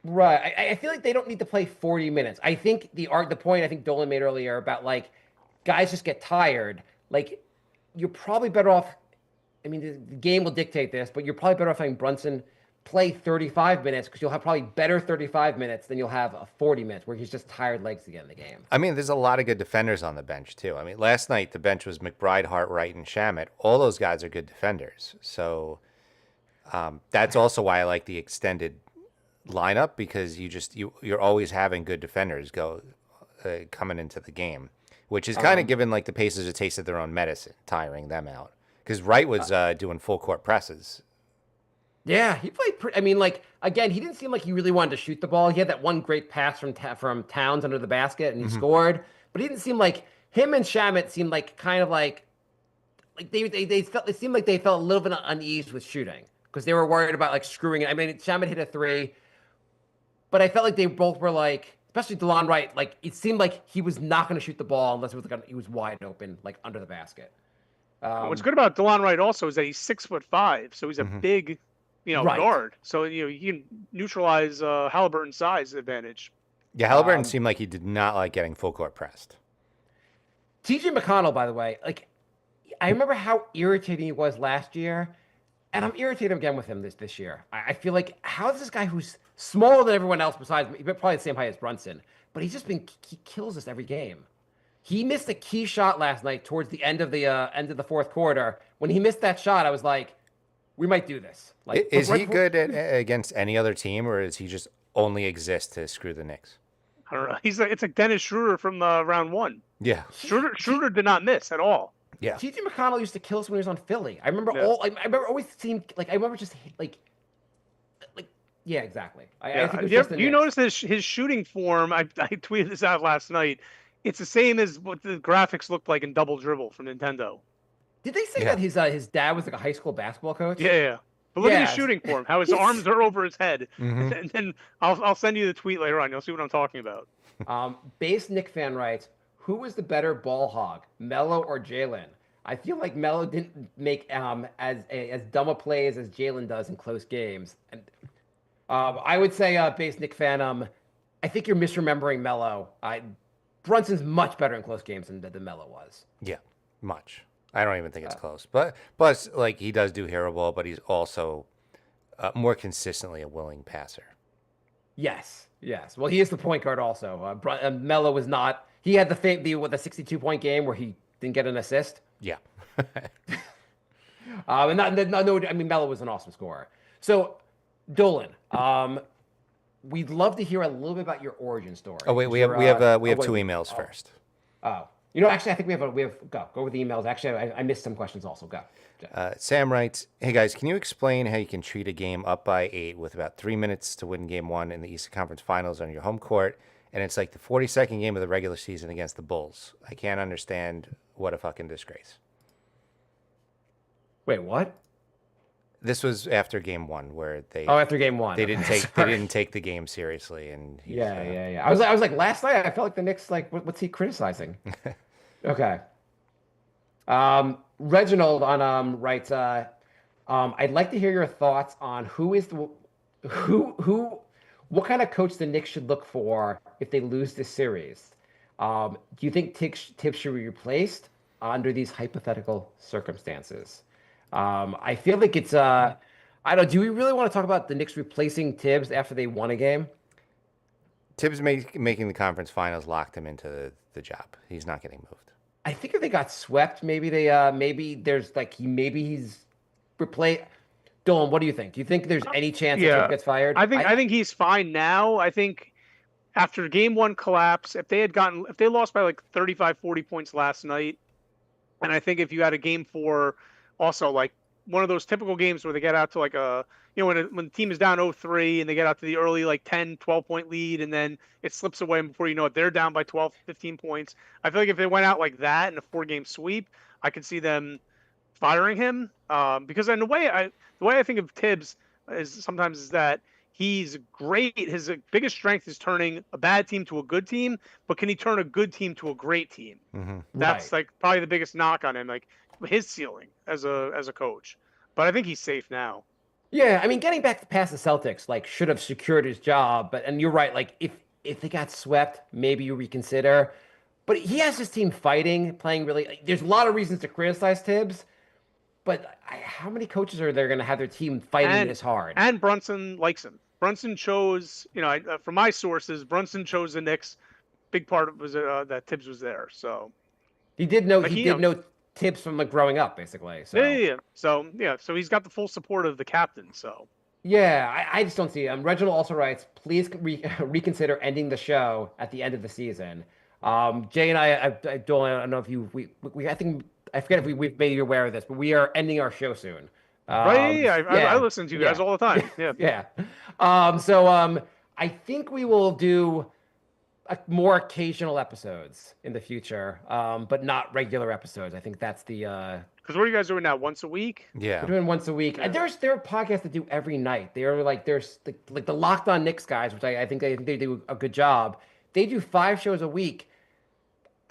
Right. I feel like they don't need to play 40 minutes. I think the point I think Dolan made earlier about, like, guys just get tired, like, you're probably better off. I mean, the game will dictate this, but you're probably better off having Brunson play 35 minutes because you'll have probably better 35 minutes than you'll have a 40 minutes where he's just tired legs to get in the game. I mean, there's a lot of good defenders on the bench, too. I mean, last night the bench was McBride, Hartwright, and Shamet. All those guys are good defenders. So that's also why I like the extended lineup, because you're always having good defenders coming into the game. Which is kind of giving like the Pacers a taste of their own medicine, tiring them out. Because Wright was doing full court presses. Yeah, he played. I mean, like again, he didn't seem like he really wanted to shoot the ball. He had that one great pass from Towns under the basket, and he scored. But he didn't seem like him and Shamet seemed like kind of like they seemed like they felt a little bit uneasy with shooting because they were worried about like screwing it. I mean, Shamet hit a 3, but I felt like they both were like. Especially DeLon Wright, like it seemed like he was not going to shoot the ball unless it was he was wide open, like under the basket. What's good about DeLon Wright also is that he's 6'5", so he's a big, Right. guard. So he can neutralize Halliburton's size advantage. Yeah, Halliburton seemed like he did not like getting full court pressed. TJ McConnell, by the way, like I remember how irritating he was last year, and I'm irritated again with him this year. I feel like how is this guy who's smaller than everyone else besides me, but probably the same height as Brunson. But he kills us every game. He missed a key shot last night towards the end of the fourth quarter. When he missed that shot, I was like, we might do this. Like, Is he good against any other team, or does he just only exist to screw the Knicks? I don't know. It's like Dennis Schroeder from round one. Yeah. Schroeder did not miss at all. Yeah. T.J. McConnell used to kill us when he was on Philly. I remember I remember always seeing like I remember just like yeah, exactly. I think it was just the Do you Knicks. notice his shooting form? I tweeted this out last night. It's the same as what the graphics looked like in Double Dribble from Nintendo. Did they say that his dad was like a high school basketball coach? Yeah. But look at his Yeah. shooting form, how his arms are over his head. Mhm. And then I'll send you the tweet later on. You'll see what I'm talking about. Base Nick fan writes, who was the better ball hog, Melo or Jalen? I feel like Melo didn't make as dumb a plays as Jalen does in close games. And I would say, base Nick fan, I think you're misremembering Melo. Brunson's much better in close games than Melo was. Yeah. Much. I don't even think it's close. But plus, like, he does do hero ball, but he's also more consistently a willing passer. Yes. Well, he is the point guard also. Melo was not. He had the 62-point game where he didn't get an assist. Yeah. And I mean, Melo was an awesome scorer. So, Dolan, we'd love to hear a little bit about your origin story. Oh wait, we have two emails first. Oh, actually, I think we have go with the emails. Actually, I missed some questions also. Go. Sam writes, "Hey guys, can you explain how you can treat a game up by 8 with about 3 minutes to win Game 1 in the Eastern Conference Finals on your home court, and it's like the 42nd game of the regular season against the Bulls? I can't understand. What a fucking disgrace." Wait, what? This was after Game 1, where After Game 1, they didn't take the game seriously, and yeah. I was like last night. I felt like the Knicks. Like, what's he criticizing? Okay. Reginald writes, I'd like to hear your thoughts on what kind of coach the Knicks should look for if they lose this series. Do you think Tibbs should be replaced under these hypothetical circumstances? I feel like it's I don't. Do we really want to talk about the Knicks replacing Tibbs after they won a game? Tibbs making the conference finals locked him into the job. He's not getting moved. I think if they got swept, maybe he's replaced. Dolan, what do you think? Do you think there's any chance that Tibbs gets fired? I think he's fine now. I think after Game 1 collapse, if they lost by like 35, 40 points last night, and I think if you had a Game 4, also like one of those typical games where they get out to like when the team is down 0-3 and they get out to the early like 10, 12-point lead and then it slips away and before you know it, they're down by 12, 15 points. I feel like if they went out like that in a 4-game sweep, I could see them firing him. Because in the way I think of Tibbs is that he's great. His biggest strength is turning a bad team to a good team, but can he turn a good team to a great team? Mm-hmm. That's like probably the biggest knock on him, like his ceiling as a coach. But I think he's safe now. Yeah, I mean, getting back past the Celtics, like, should have secured his job. And you're right, like, if they got swept, maybe you reconsider. But he has his team fighting, playing really. Like, there's a lot of reasons to criticize Tibbs, but how many coaches are there going to have their team fighting this hard? And Brunson likes him. Brunson chose, from my sources, Brunson chose the Knicks. Big part of it was that Tibbs was there. So he did know Tibbs from like growing up, basically. So. Yeah. So he's got the full support of the captain. So yeah, I just don't see it. Reginald also writes, please reconsider ending the show at the end of the season. Jay and I don't know if I forget if we've made you aware of this, but we are ending our show soon. Right? I listen to you guys all the time. Yeah. Yeah. So I think we will do more occasional episodes in the future, but not regular episodes. I think that's the. Because what are you guys doing now? Once a week? Yeah, we're doing once a week. And there are podcasts that do every night. They're like there's the Locked On Knicks guys, which I think they do a good job. They do 5 shows a week.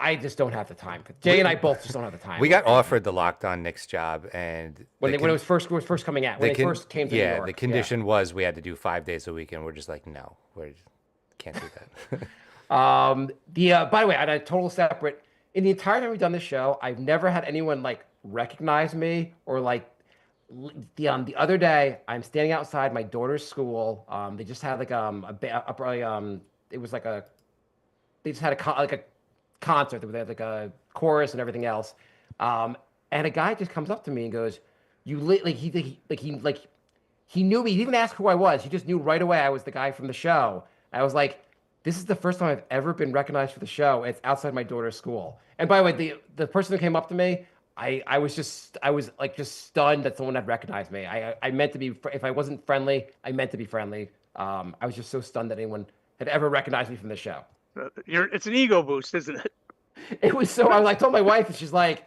I just don't have the time. Jay and I both just don't have the time. We got offered the Locked On Knicks job, and when it was first coming out, when they first came to New York. The condition was we had to do 5 days a week, and we're just like, no, we can't do that. By the way, on a total separate, in the entire time we've done this show, I've never had anyone like recognize me or like The other day, I'm standing outside my daughter's school. They just had like it was like a they just had like a concert. They had like a chorus and everything else. And a guy just comes up to me and goes, "You like he knew me. He didn't even ask who I was. He just knew right away I was the guy from the show." I was like, "This is the first time I've ever been recognized for the show. It's outside my daughter's school." And by the way, the person who came up to me, I was like just stunned that someone had recognized me. I meant to be if I wasn't friendly, I meant to be friendly. I was just so stunned that anyone had ever recognized me from the show. It's an ego boost, isn't it? It was so. I was like, told my wife, and she's like,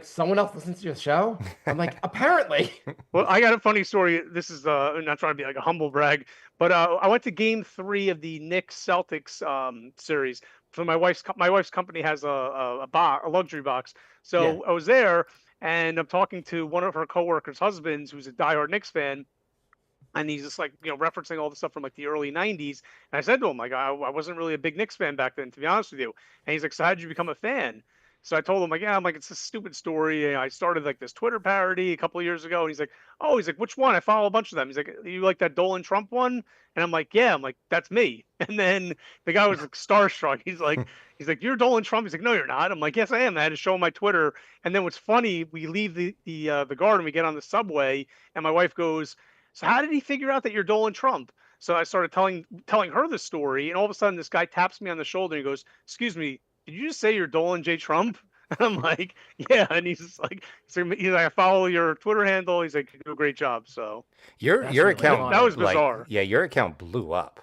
someone else listens to your show. I'm like, apparently. Well, I got a funny story. This is I'm not trying to be like a humble brag, but I went to Game 3 of the Knicks Celtics series. So my wife's company has a luxury box. So Yeah. I was there, and I'm talking to one of her coworkers' husbands, who's a diehard Knicks fan, and he's just like referencing all the stuff from like the early 90s. And I said to him, like, I wasn't really a big Knicks fan back then, to be honest with you. And he's like, "So how did you become a fan?" So I told him, like, "Yeah, I'm like, it's a stupid story. I started like this Twitter parody a couple of years ago." And he's like, "Oh," he's like, "Which one? I follow a bunch of them." He's like, "You like that Dolan Trump one?" And I'm like, "Yeah." I'm like, "That's me." And then the guy was like starstruck. He's like, "You're Dolan Trump?" He's like, "No, you're not." I'm like, "Yes, I am." I had to show him my Twitter. And then what's funny, we leave the garden, we get on the subway, and my wife goes, "So how did he figure out that you're Dolan Trump?" So I started telling her the story, and all of a sudden this guy taps me on the shoulder and he goes, "Excuse me, did you just say you're Dolan J. Trump?" And I'm like, "Yeah." And he's just like, he's like, "I follow your Twitter handle." He's like, "You do a great job." So Your That's your really account funny. that was like bizarre. yeah, your account blew up.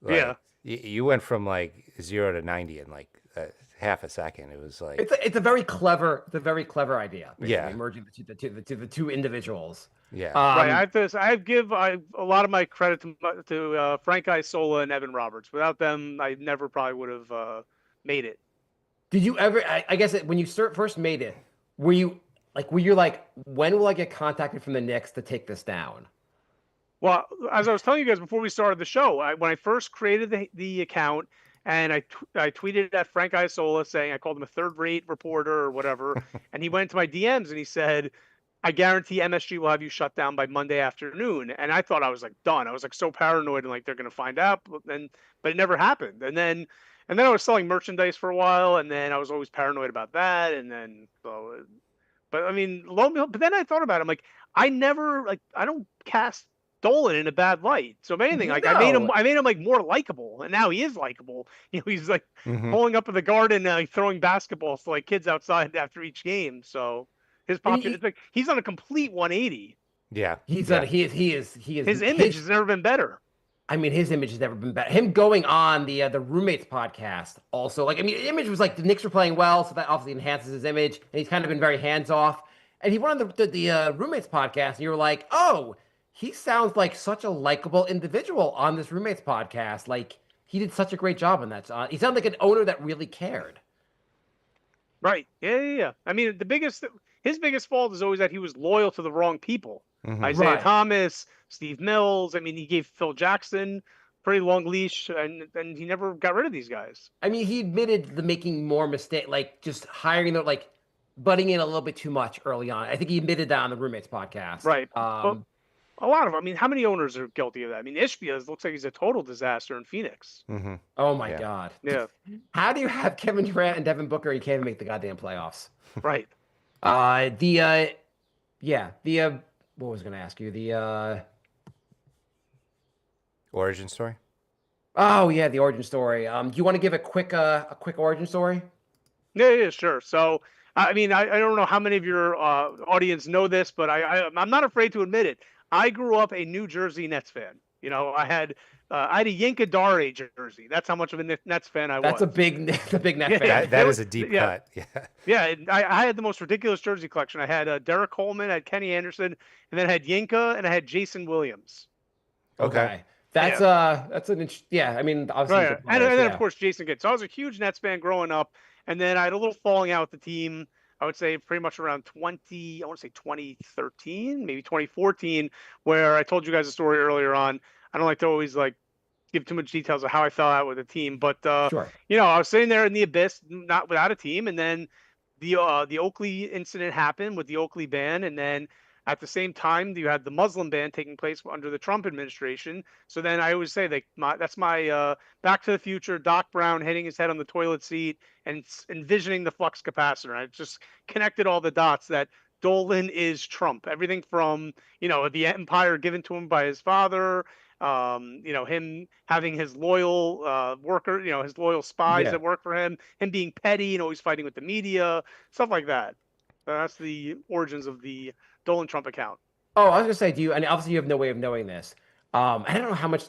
Like, Yeah. you went from like 0 to 90 in like half a second. It was like It's a very clever idea. Basically, Yeah. merging the two individuals. yeah. Right. Um, I give a lot of my credit to Frank Isola and Evan Roberts. Without them, I never probably would have made it. did you ever? I guess when you first made it, were you like, when will I get contacted from the Knicks to take this down? Well, as I was telling you guys before we started the show, when I first created the account and I tweeted at Frank Isola saying I called him a third-rate reporter or whatever, and he went into my DMs and he said, "I guarantee MSG will have you shut down by Monday afternoon." And I thought I was like done. I was like so paranoid and like they're gonna find out, but it never happened. And then I was selling merchandise for a while, and then I was always paranoid about that, and then so. But I mean, lo and behold, but then I thought about it. I'm like, I don't cast Dolan in a bad light. So if anything, like No. I made him like more likable, and now he is likable. He's like hmm pulling up in the garden, throwing basketballs to like kids outside after each game. So it's like he's on a complete 180. Yeah. He's yeah. he is His image has never been better. I mean, his image has never been better. Him going on the roommates podcast also, like, I mean, the image was like the Knicks were playing well, so that obviously enhances his image, and he's kind of been very hands off. And he went on the roommates podcast, and you were like, oh, he sounds like such a likable individual on this roommates podcast. Like, he did such a great job on that. He sounded like an owner that really cared. Right. Yeah. I mean, his biggest fault is always that he was loyal to the wrong people. Mhm. Isaiah Right. Thomas, Steve Mills. I mean, he gave Phil Jackson pretty long leash, and he never got rid of these guys. I mean, he admitted the making more mistake, like just hiring the like butting in a little bit too much early on. I think he admitted that on the roommates podcast. Right. Well, a lot of them. I mean, how many owners are guilty of that? I mean, Ishbia looks like he's a total disaster in Phoenix. hmm Oh my Yeah. God. Yeah. How do you have Kevin Durant and Devin Booker? You can't even make the goddamn playoffs. Right. What was I going to ask you? The Origin story. oh yeah, the origin story. Do you want to give a quick origin story? Yeah, sure. So, I mean, I don't know how many of your audience know this, but I'm not afraid to admit it. I grew up a New Jersey Nets fan. I had a Yinka Dare jersey. That's how much of a Nets fan I That's was. a big net Yeah. fan. That It is was- a deep yeah. cut. Yeah. Yeah, I had the most ridiculous jersey collection. I had Derek Coleman, I had Kenny Anderson, and then I had Yinka, and I had Jason Williams. Okay. That's yeah. I mean, obviously, Right. good And players, then, yeah. of course, Jason Kidd. So I was a huge Nets fan growing up. And then I had a little falling out with the team, I would say pretty much around 2013, maybe 2014, where I told you guys a story earlier on. I don't like to always like give too much details of how I fell out with the team, but Sure. I was sitting there in the abyss, not without a team, and then the Oakley incident happened with the Oakley ban, and then At the same time, you had the Muslim ban taking place under the Trump administration. So then I always say that that's my Back to the Future, Doc Brown hitting his head on the toilet seat and envisioning the flux capacitor. I just connected all the dots that Dolan is Trump. Everything from, the empire given to him by his father, him having his loyal his loyal spies Yeah. that work for him being petty and always fighting with the media, stuff like that. That's the origins of the Dolan Trump account. Oh, I was gonna say, and obviously you have no way of knowing this. I don't know how much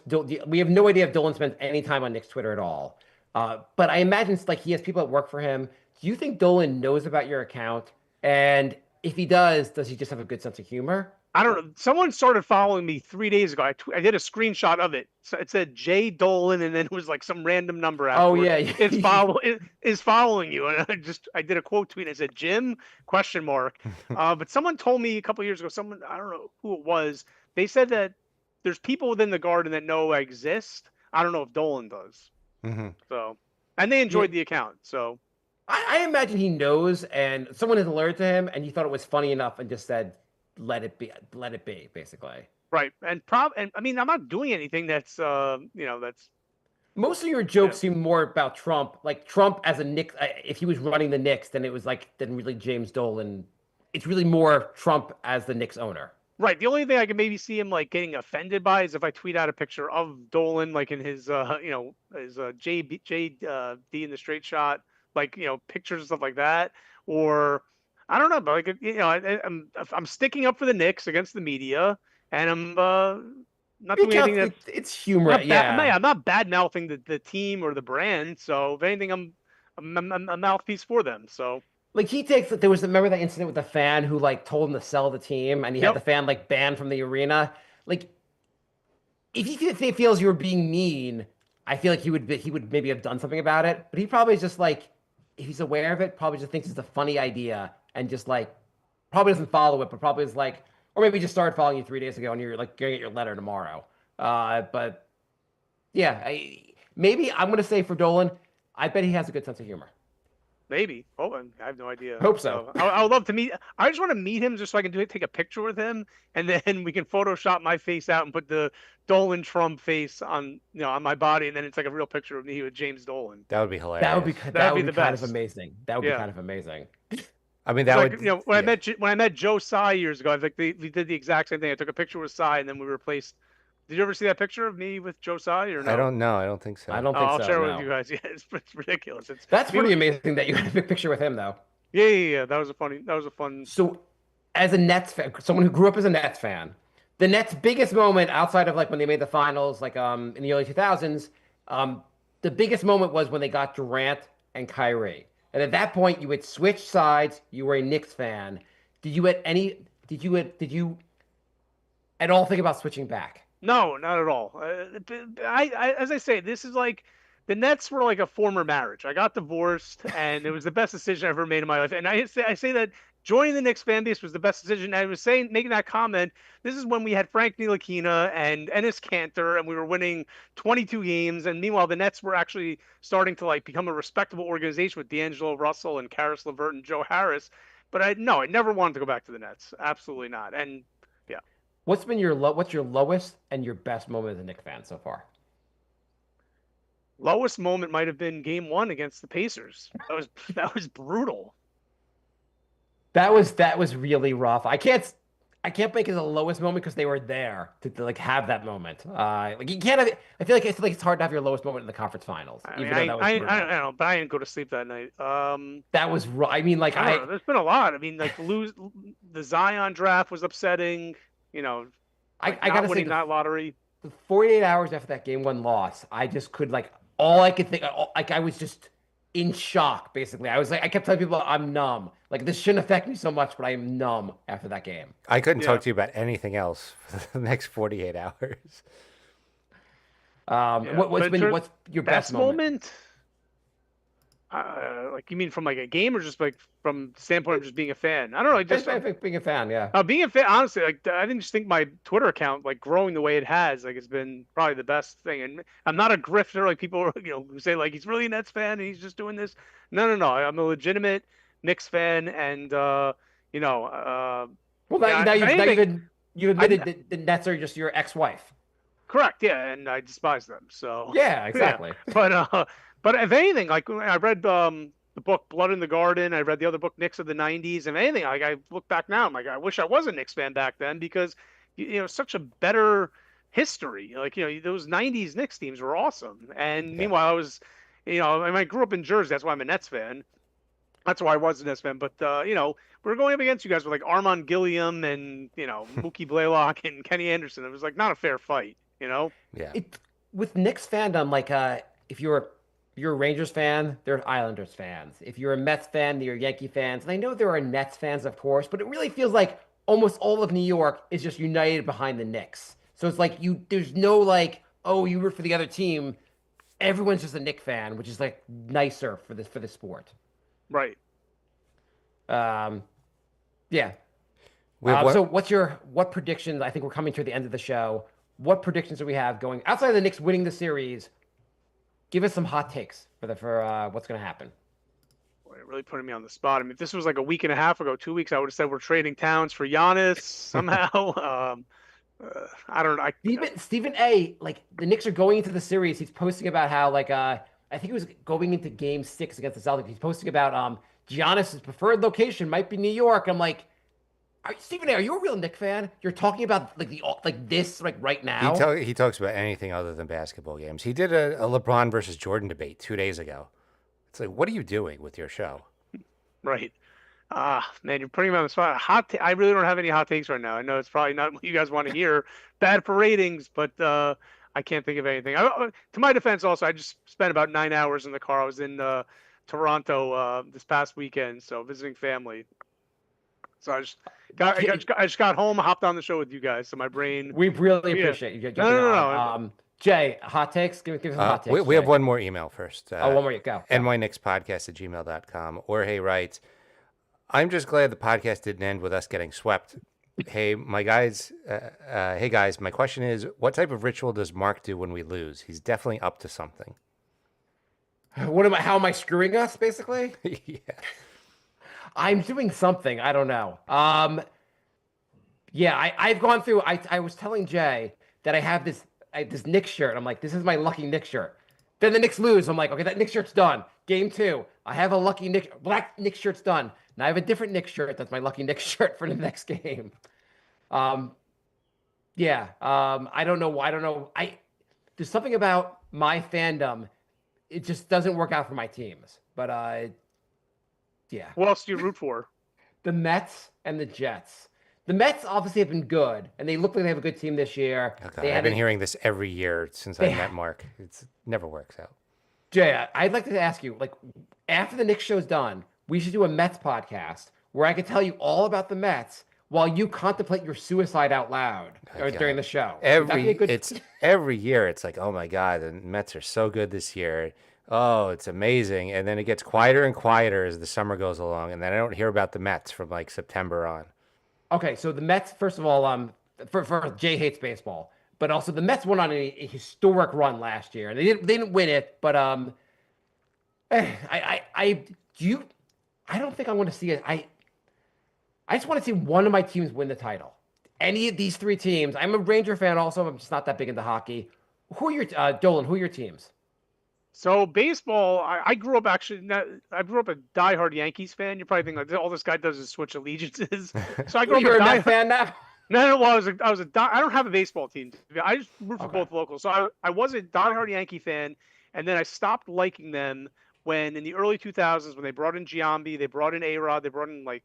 we have no idea if Dolan spends any time on Nick's Twitter at all. But I imagine it's like he has people that work for him. Do you think Dolan knows about your account? And if he does he just have a good sense of humor? I don't know. Someone started following me 3 days ago. I did a screenshot of it. So it said Jay Dolan, and then it was like some random number afterwards. Oh yeah, it is following you. And I did a quote tweet. And it said Jim ? But someone told me a couple years ago. I don't know who it was. They said that there's people within the garden that know I exist. I don't know if Dolan does. Mm-hmm. So, and they enjoyed the account. So, I imagine he knows, and someone has alerted to him, and he thought it was funny enough, and just said, let it be, basically. right. And I mean, I'm not doing anything that's that's. Most of your jokes seem more about Trump, like Trump as a Knicks. If he was running the Knicks, then it was then really James Dolan. It's really more Trump as the Knicks owner. Right. The only thing I can maybe see him like getting offended by is if I tweet out a picture of Dolan, like in his his JD in the straight shot, like pictures and stuff like that, or I don't know, but like I'm sticking up for the Knicks against the media, and I'm not doing anything that it's humor. I'm not bad mouthing the team or the brand. So if anything, I'm a mouthpiece for them. So. Like remember that incident with the fan who like told him to sell the team, and he had the fan like banned from the arena. Like, if he feels you were being mean, I feel like he would maybe have done something about it. But he probably is just like, if he's aware of it, probably just thinks it's a funny idea and just like probably doesn't follow it, but probably is like, or maybe just started following you 3 days ago and you're like gonna get your letter tomorrow. But yeah, maybe I'm gonna say for Dolan, I bet he has a good sense of humor. Maybe. Oh, I have no idea. Hope so. I would love to meet. I just want to meet him just so I can take a picture with him, and then we can Photoshop my face out and put the Dolan Trump face on on my body, and then it's like a real picture of me with James Dolan. That would be hilarious. That would be the kind best. of amazing. That would be kind of amazing. I mean, that like, would. When I met Joe Tsai years ago, we did the exact same thing. I took a picture with Tsai, and then we replaced. Did you ever see that picture of me with Joe Tsai or no? I don't know. I don't think so. I don't think so. I'll share it no. with you guys. Yeah, it's ridiculous. That's pretty amazing that you had a big picture with him, though. Yeah. That was a fun. So, as a Nets fan, someone who grew up as a Nets fan, the Nets' biggest moment outside of like when they made the finals, like in the early 2000s, the biggest moment was when they got Durant and Kyrie. And at that point, you had switched sides. You were a Knicks fan. Did you at all think about switching back? No, not at all. As I say, this is like the Nets were like a former marriage. I got divorced, and it was the best decision I ever made in my life. And I say that joining the Knicks fan base was the best decision. I was making that comment. This is when we had Frank Ntilikina and Enes Kanter, and we were winning 22 games. And meanwhile, the Nets were actually starting to like become a respectable organization with D'Angelo Russell and Karis LeVert and Joe Harris. But I never wanted to go back to the Nets. Absolutely not. And what's your lowest and your best moment as a Knicks fan so far? Lowest moment might have been Game 1 against the Pacers. That was brutal. That was really rough. I can't make it the lowest moment because they were there to like have that moment. Like you can't have. I feel like it's hard to have your lowest moment in the conference finals. I don't know, but I didn't go to sleep that night. That was. I mean, like I don't know, there's been a lot. I mean, like the Zion draft was upsetting. I gotta say that lottery. The 48 hours after that Game 1 loss, I just could all I could think, I was just in shock. Basically, I was like, I kept telling people I'm numb. Like this shouldn't affect me so much, but I am numb after that game. I couldn't talk to you about anything else for the next 48 hours. What's your best moment? Like you mean from like a game or just like from the standpoint of just being a fan? I don't know. Just being a fan, yeah. Being a fan, honestly, like I just think my Twitter account, like growing the way it has, like it's been probably the best thing. And I'm not a grifter like people, who say like he's really a Nets fan and he's just doing this. No. I'm a legitimate Knicks fan, and Well, now, Yeah, now, if you've, now anything, you've admitted that the Nets are just your ex-wife. correct, yeah, and I despise them. So Yeah, yeah, exactly. but if anything, like I read the book Blood in the Garden, I read the other book Knicks of the '90s. If anything, like I look back now, I'm like, I wish I was a Knicks fan back then because such a better history. Like those '90s Knicks teams were awesome. And Yeah. meanwhile, I was, I mean, I grew up in Jersey. That's why I'm a Nets fan. That's why I was a Nets fan. But we were going up against you guys with like Armand Gilliam and Mookie Blaylock and Kenny Anderson. It was like not a fair fight. Yeah. It with Knicks fandom, like if you're a Rangers fan, they're Islanders fans. If you're a Mets fan, they're Yankee fans. And I know there are Nets fans, of course, but it really feels like almost all of New York is just united behind the Knicks. So it's like there's no like, oh, you root for the other team. Everyone's just a Knicks fan, which is like nicer for the sport. Right. Yeah. We have So what predictions? I think we're coming to the end of the show. What predictions do we have going outside of the Knicks winning the series? Give us some hot takes for what's going to happen. Boy, you're really putting me on the spot. I mean, if this was like a week and a half ago, 2 weeks, I would have said we're trading Towns for Giannis somehow. I don't know. Stephen A. Like the Knicks are going into the series. He's posting about how like I think he was going into Game 6 against the Celtics. He's posting about Giannis's preferred location might be New York. I'm like, Stephen A., are you a real Knicks fan? You're talking about like this right now. He talks about anything other than basketball games. He did a LeBron versus Jordan debate 2 days ago. It's like, what are you doing with your show? Right. Man, you're putting me on the spot. I really don't have any hot takes right now. I know it's probably not what you guys want to hear. Bad for ratings, but I can't think of anything. To my defense, also, I just spent about 9 hours in the car. I was in Toronto this past weekend, so visiting family. So I just got home, hopped on the show with you guys. So my brain. We really appreciate you jumping on. Jay, hot takes? Give us some hot takes. We have one more email first. One more. Go. nyknickspodcast@gmail.com. Jorge writes, I'm just glad the podcast didn't end with us getting swept. Hey, guys, my question is, what type of ritual does Mark do when we lose? He's definitely up to something. How am I screwing us, basically? Yeah. I'm doing something. I don't know. Yeah, I've gone through. I was telling Jay that I have this Knicks shirt. I'm like, this is my lucky Knicks shirt. Then the Knicks lose. I'm like, okay, that Knicks shirt's done. Game 2, I have a lucky black Knicks shirt's done. Now I have a different Knicks shirt. That's my lucky Knicks shirt for the next game. Yeah. I don't know. There's something about my fandom. It just doesn't work out for my teams. But yeah. Who else do you root for? The Mets and the Jets. The Mets obviously have been good, and they look like they have a good team this year. Okay, I've been hearing this every year since I met Mark. It never works out. Jay, I'd like to ask you, like, after the Knicks show's done, we should do a Mets podcast where I could tell you all about the Mets while you contemplate your suicide out loud during the show. Every year, it's like, oh my God, the Mets are so good this year. Oh, it's amazing. And then it gets quieter and quieter as the summer goes along. And then I don't hear about the Mets from like September on. Okay, so the Mets, first of all, for Jay hates baseball, but also the Mets went on a historic run last year. And they didn't win it, but I don't think I want to see it. I just want to see one of my teams win the title. Any of these 3 teams. I'm a Ranger fan also. I'm just not that big into hockey. Who are your Dolan? Who are your teams? So baseball, I grew up I grew up a diehard Yankees fan. You're probably thinking like all this guy does is switch allegiances. So I grew up You're a Met fan now. No, well, I don't have a baseball team. I just root for both locals. So I was a diehard Yankee fan, and then I stopped liking them when in the early 2000s when they brought in Giambi, they brought in A-Rod, they brought in like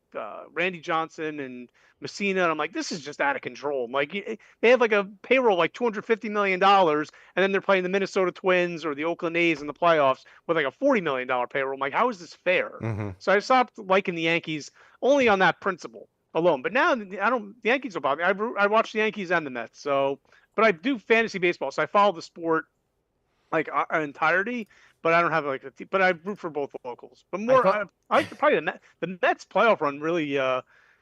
Randy Johnson and Messina, and I'm like, this is just out of control. I'm like, they have like a payroll like $250 million, and then they're playing the Minnesota Twins or the Oakland A's in the playoffs with like a $40 million payroll. I'm like, how is this fair? Mm-hmm. So I stopped liking the Yankees only on that principle alone. But now the Yankees don't bother me. I watch the Yankees and the Mets. So, but I do fantasy baseball, so I follow the sport like an entirety. But I don't have like but I root for both locals. But more, I probably the Mets playoff run really.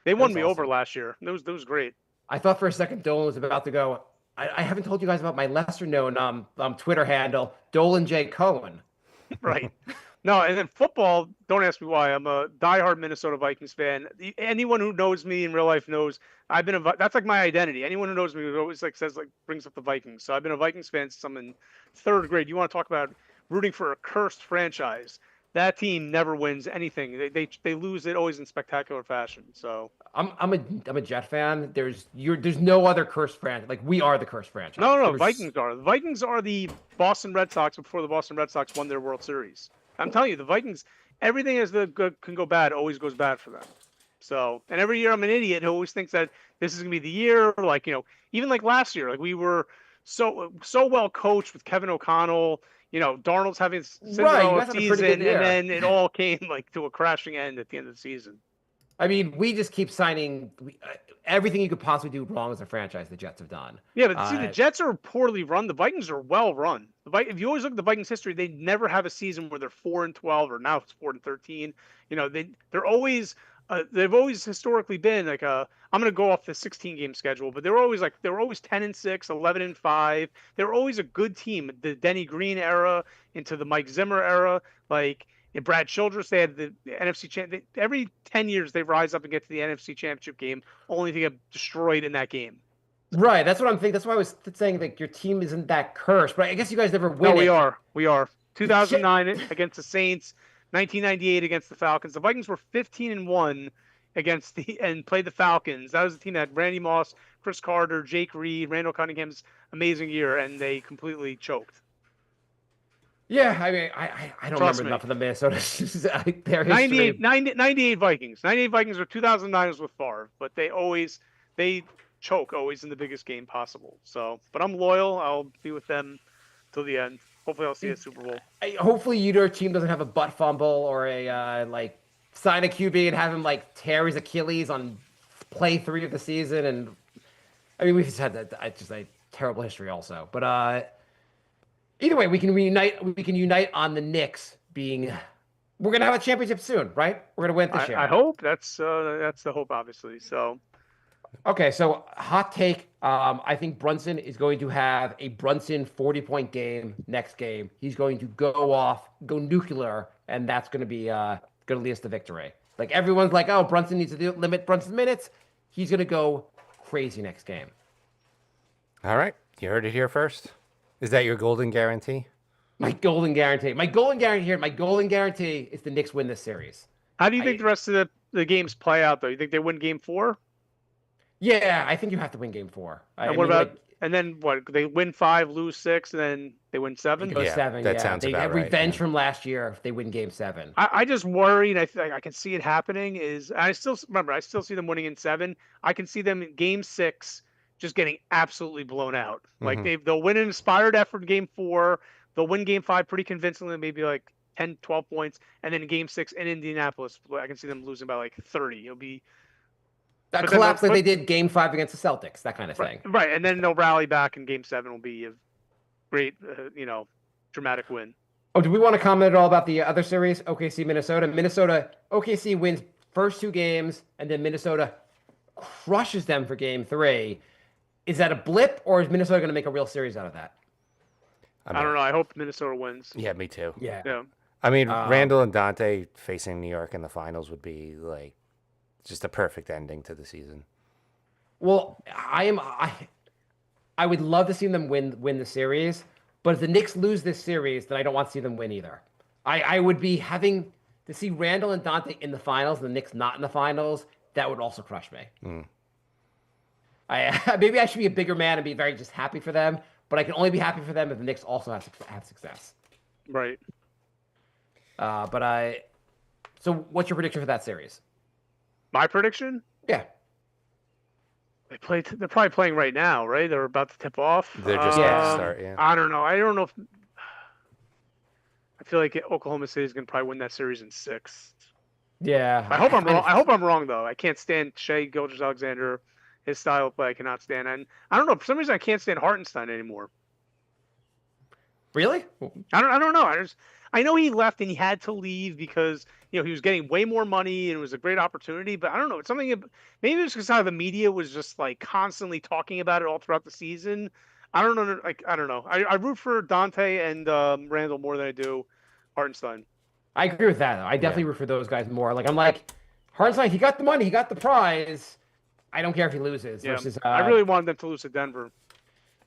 They won me over last year. That was great. I thought for a second Dolan was about to go. I haven't told you guys about my lesser known Twitter handle, Dolan J Cohen. Right. No, and then football, don't ask me why. I'm a diehard Minnesota Vikings fan. Anyone who knows me in real life knows I've been that's like my identity. Anyone who knows me always like says like brings up the Vikings. So I've been a Vikings fan since I'm in third grade. You want to talk about rooting for a cursed franchise? That team never wins anything. They lose it always in spectacular fashion. So I'm a Jet fan. There's no other cursed franchise. Like we are the cursed franchise. no, There's- Vikings are. The Vikings are the Boston Red Sox before the Boston Red Sox won their World Series. I'm telling you, the Vikings, everything as the good can go bad always goes bad for them. So, and every year I'm an idiot who always thinks that this is gonna be the year. Like even like last year, like we were so well coached with Kevin O'Connell. Darnold's having Right, you Cinderella guys had a pretty good season, year. and then it all came like to a crashing end at the end of the season. I mean, we just keep signing everything you could possibly do wrong as a franchise. The Jets have done. Yeah, but see, the Jets are poorly run. The Vikings are well run. If you always look at the Vikings' history, they never have a season where they're 4-12 or now it's 4-13. They've always historically been like I'm going to go off the 16-game schedule, but they were always 10-6, 11-5. They were always a good team. The Denny Green era into the Mike Zimmer era, like in Brad Childress, they had the NFC champ. Every 10 years they rise up and get to the NFC Championship game, only to get destroyed in that game. Right, that's what I'm thinking. That's why I was saying like your team isn't that cursed, but I guess you guys never win. No, we it. are. We are. 2009 against the Saints, 1998 against the Falcons. The Vikings were 15-1 and played the Falcons. That was the team that had Randy Moss, Chris Carter, Jake Reed, Randall Cunningham's amazing year, and they completely choked. Yeah, I mean, I don't Trust remember me. enough of the Minnesota their history. 98 Vikings. 98 Vikings or 2009 with Favre, but they choke always in the biggest game possible. So, but I'm loyal. I'll be with them till the end. Hopefully, I'll see a Super Bowl. Hopefully, your team doesn't have a butt fumble or a sign a QB and have him tear his Achilles on play 3 of the season. And I mean, we've just had that just a terrible history also. But either way, we can reunite. We can unite on the Knicks being. We're gonna have a championship soon, right? We're gonna win this year. I hope that's the hope, obviously. So. Okay, so hot take. I think Brunson is going to have a Brunson 40-point game next game. He's going to go nuclear, and that's going to be going to lead us to victory. Like everyone's like, oh, Brunson needs to limit Brunson's minutes. He's going to go crazy next game. All right. You heard it here first. Is that your golden guarantee? My golden guarantee. My golden guarantee is the Knicks win this series. How do you think the rest of the games play out, though? You think they win Game 4? Yeah, I think you have to win Game 4. And then what? They win 5, lose 6, and then they win 7? Go Yeah, 7. that Yeah, sounds they about have right, revenge yeah. from last year if they win Game 7. I just worry, and I can see it happening. I still see them winning in 7. I can see them in Game 6 just getting absolutely blown out. Like they'll win an inspired effort in Game 4. They'll win Game 5 pretty convincingly, maybe like 10, 12 points, and then in Game 6 in Indianapolis, I can see them losing by like 30. It'll be That collapse like they did Game 5 against the Celtics, that kind of thing. right, and then they'll rally back in Game 7. Will be a great, dramatic win. Oh, do we want to comment at all about the other series, OKC Minnesota? OKC wins first 2 games, and then Minnesota crushes them for Game 3. Is that a blip, or is Minnesota going to make a real series out of that? I don't know. I hope Minnesota wins. Yeah, me too. Yeah. I mean, Randall and Dante facing New York in the finals would be like just a perfect ending to the season. Well, I would love to see them win the series, but if the Knicks lose this series, then I don't want to see them win either. I would be having to see Randall and Dante in the finals, and the Knicks not in the finals. That would also crush me. Maybe I should be a bigger man and be very just happy for them, but I can only be happy for them if the Knicks also have success. Right. So what's your prediction for that series? My prediction? Yeah. They're probably playing right now, right? They're about to tip off. They're just about to start, yeah. I don't know. I don't know if. I feel like Oklahoma City is going to probably win that series in 6. Yeah. I hope I'm wrong. I hope I'm wrong though. I can't stand Shea Gilgeous-Alexander, his style of play. I cannot stand, and I don't know. For some reason, I can't stand Hartenstein anymore. Really? I don't know. I know he left and he had to leave because he was getting way more money and it was a great opportunity. But I don't know. It's something. Maybe it's because how the media was just like constantly talking about it all throughout the season. I don't know. I don't know. I root for Dante and Randall more than I do Hartenstein. I agree with that. Though. I definitely root for those guys more. Like I'm like, Hartenstein, he got the money, he got the prize. I don't care if he loses. Yeah, Versus, I really wanted them to lose to Denver.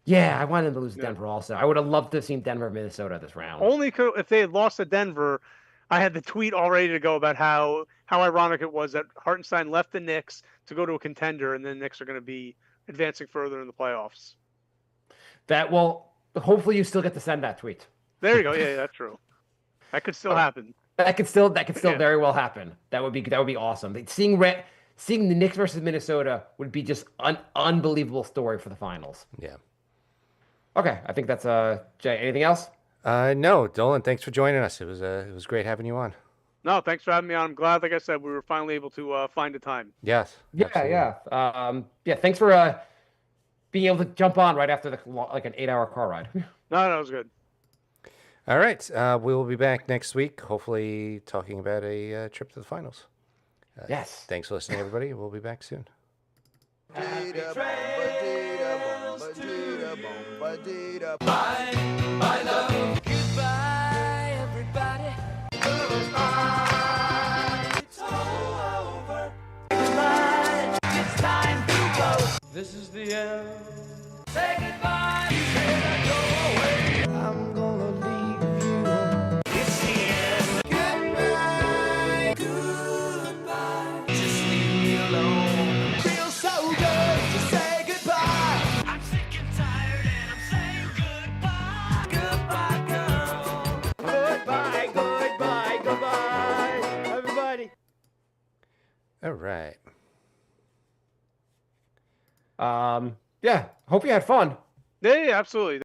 yeah, I wanted them to lose to Denver also. I would have loved to have seen Denver, Minnesota this round. Only if they had lost to Denver, I had the tweet all ready to go about how ironic it was that Hartenstein left the Knicks to go to a contender, and then the Knicks are going to be advancing further in the playoffs. That will hopefully you still get to send that tweet. There you go. Yeah, that's true. That could still happen. That could still very well happen. That would be awesome. Seeing the Knicks versus Minnesota would be just an unbelievable story for the finals. Yeah. Okay, I think that's Jay. Anything else? No, Dolan, thanks for joining us. It was great having you on. No, thanks for having me on. I'm glad, like I said, we were finally able to find a time. Yes. Absolutely. Yeah. Thanks for being able to jump on right after like an 8-hour car ride. No, it was good. All right. We will be back next week, hopefully talking about a trip to the finals. Yes. Thanks for listening, everybody. We'll be back soon. Goodbye, everybody. It's all over. Goodbye. It's time to go. This is the end. Say goodbye. You better go away. I'm gonna leave you. It's the end. Goodbye. Goodbye. Just leave me alone. Feels so good to say goodbye. I'm sick and tired and I'm saying goodbye. Goodbye, girl. Goodbye, goodbye, goodbye, everybody. All right. Yeah. Hope you had fun. Yeah, absolutely.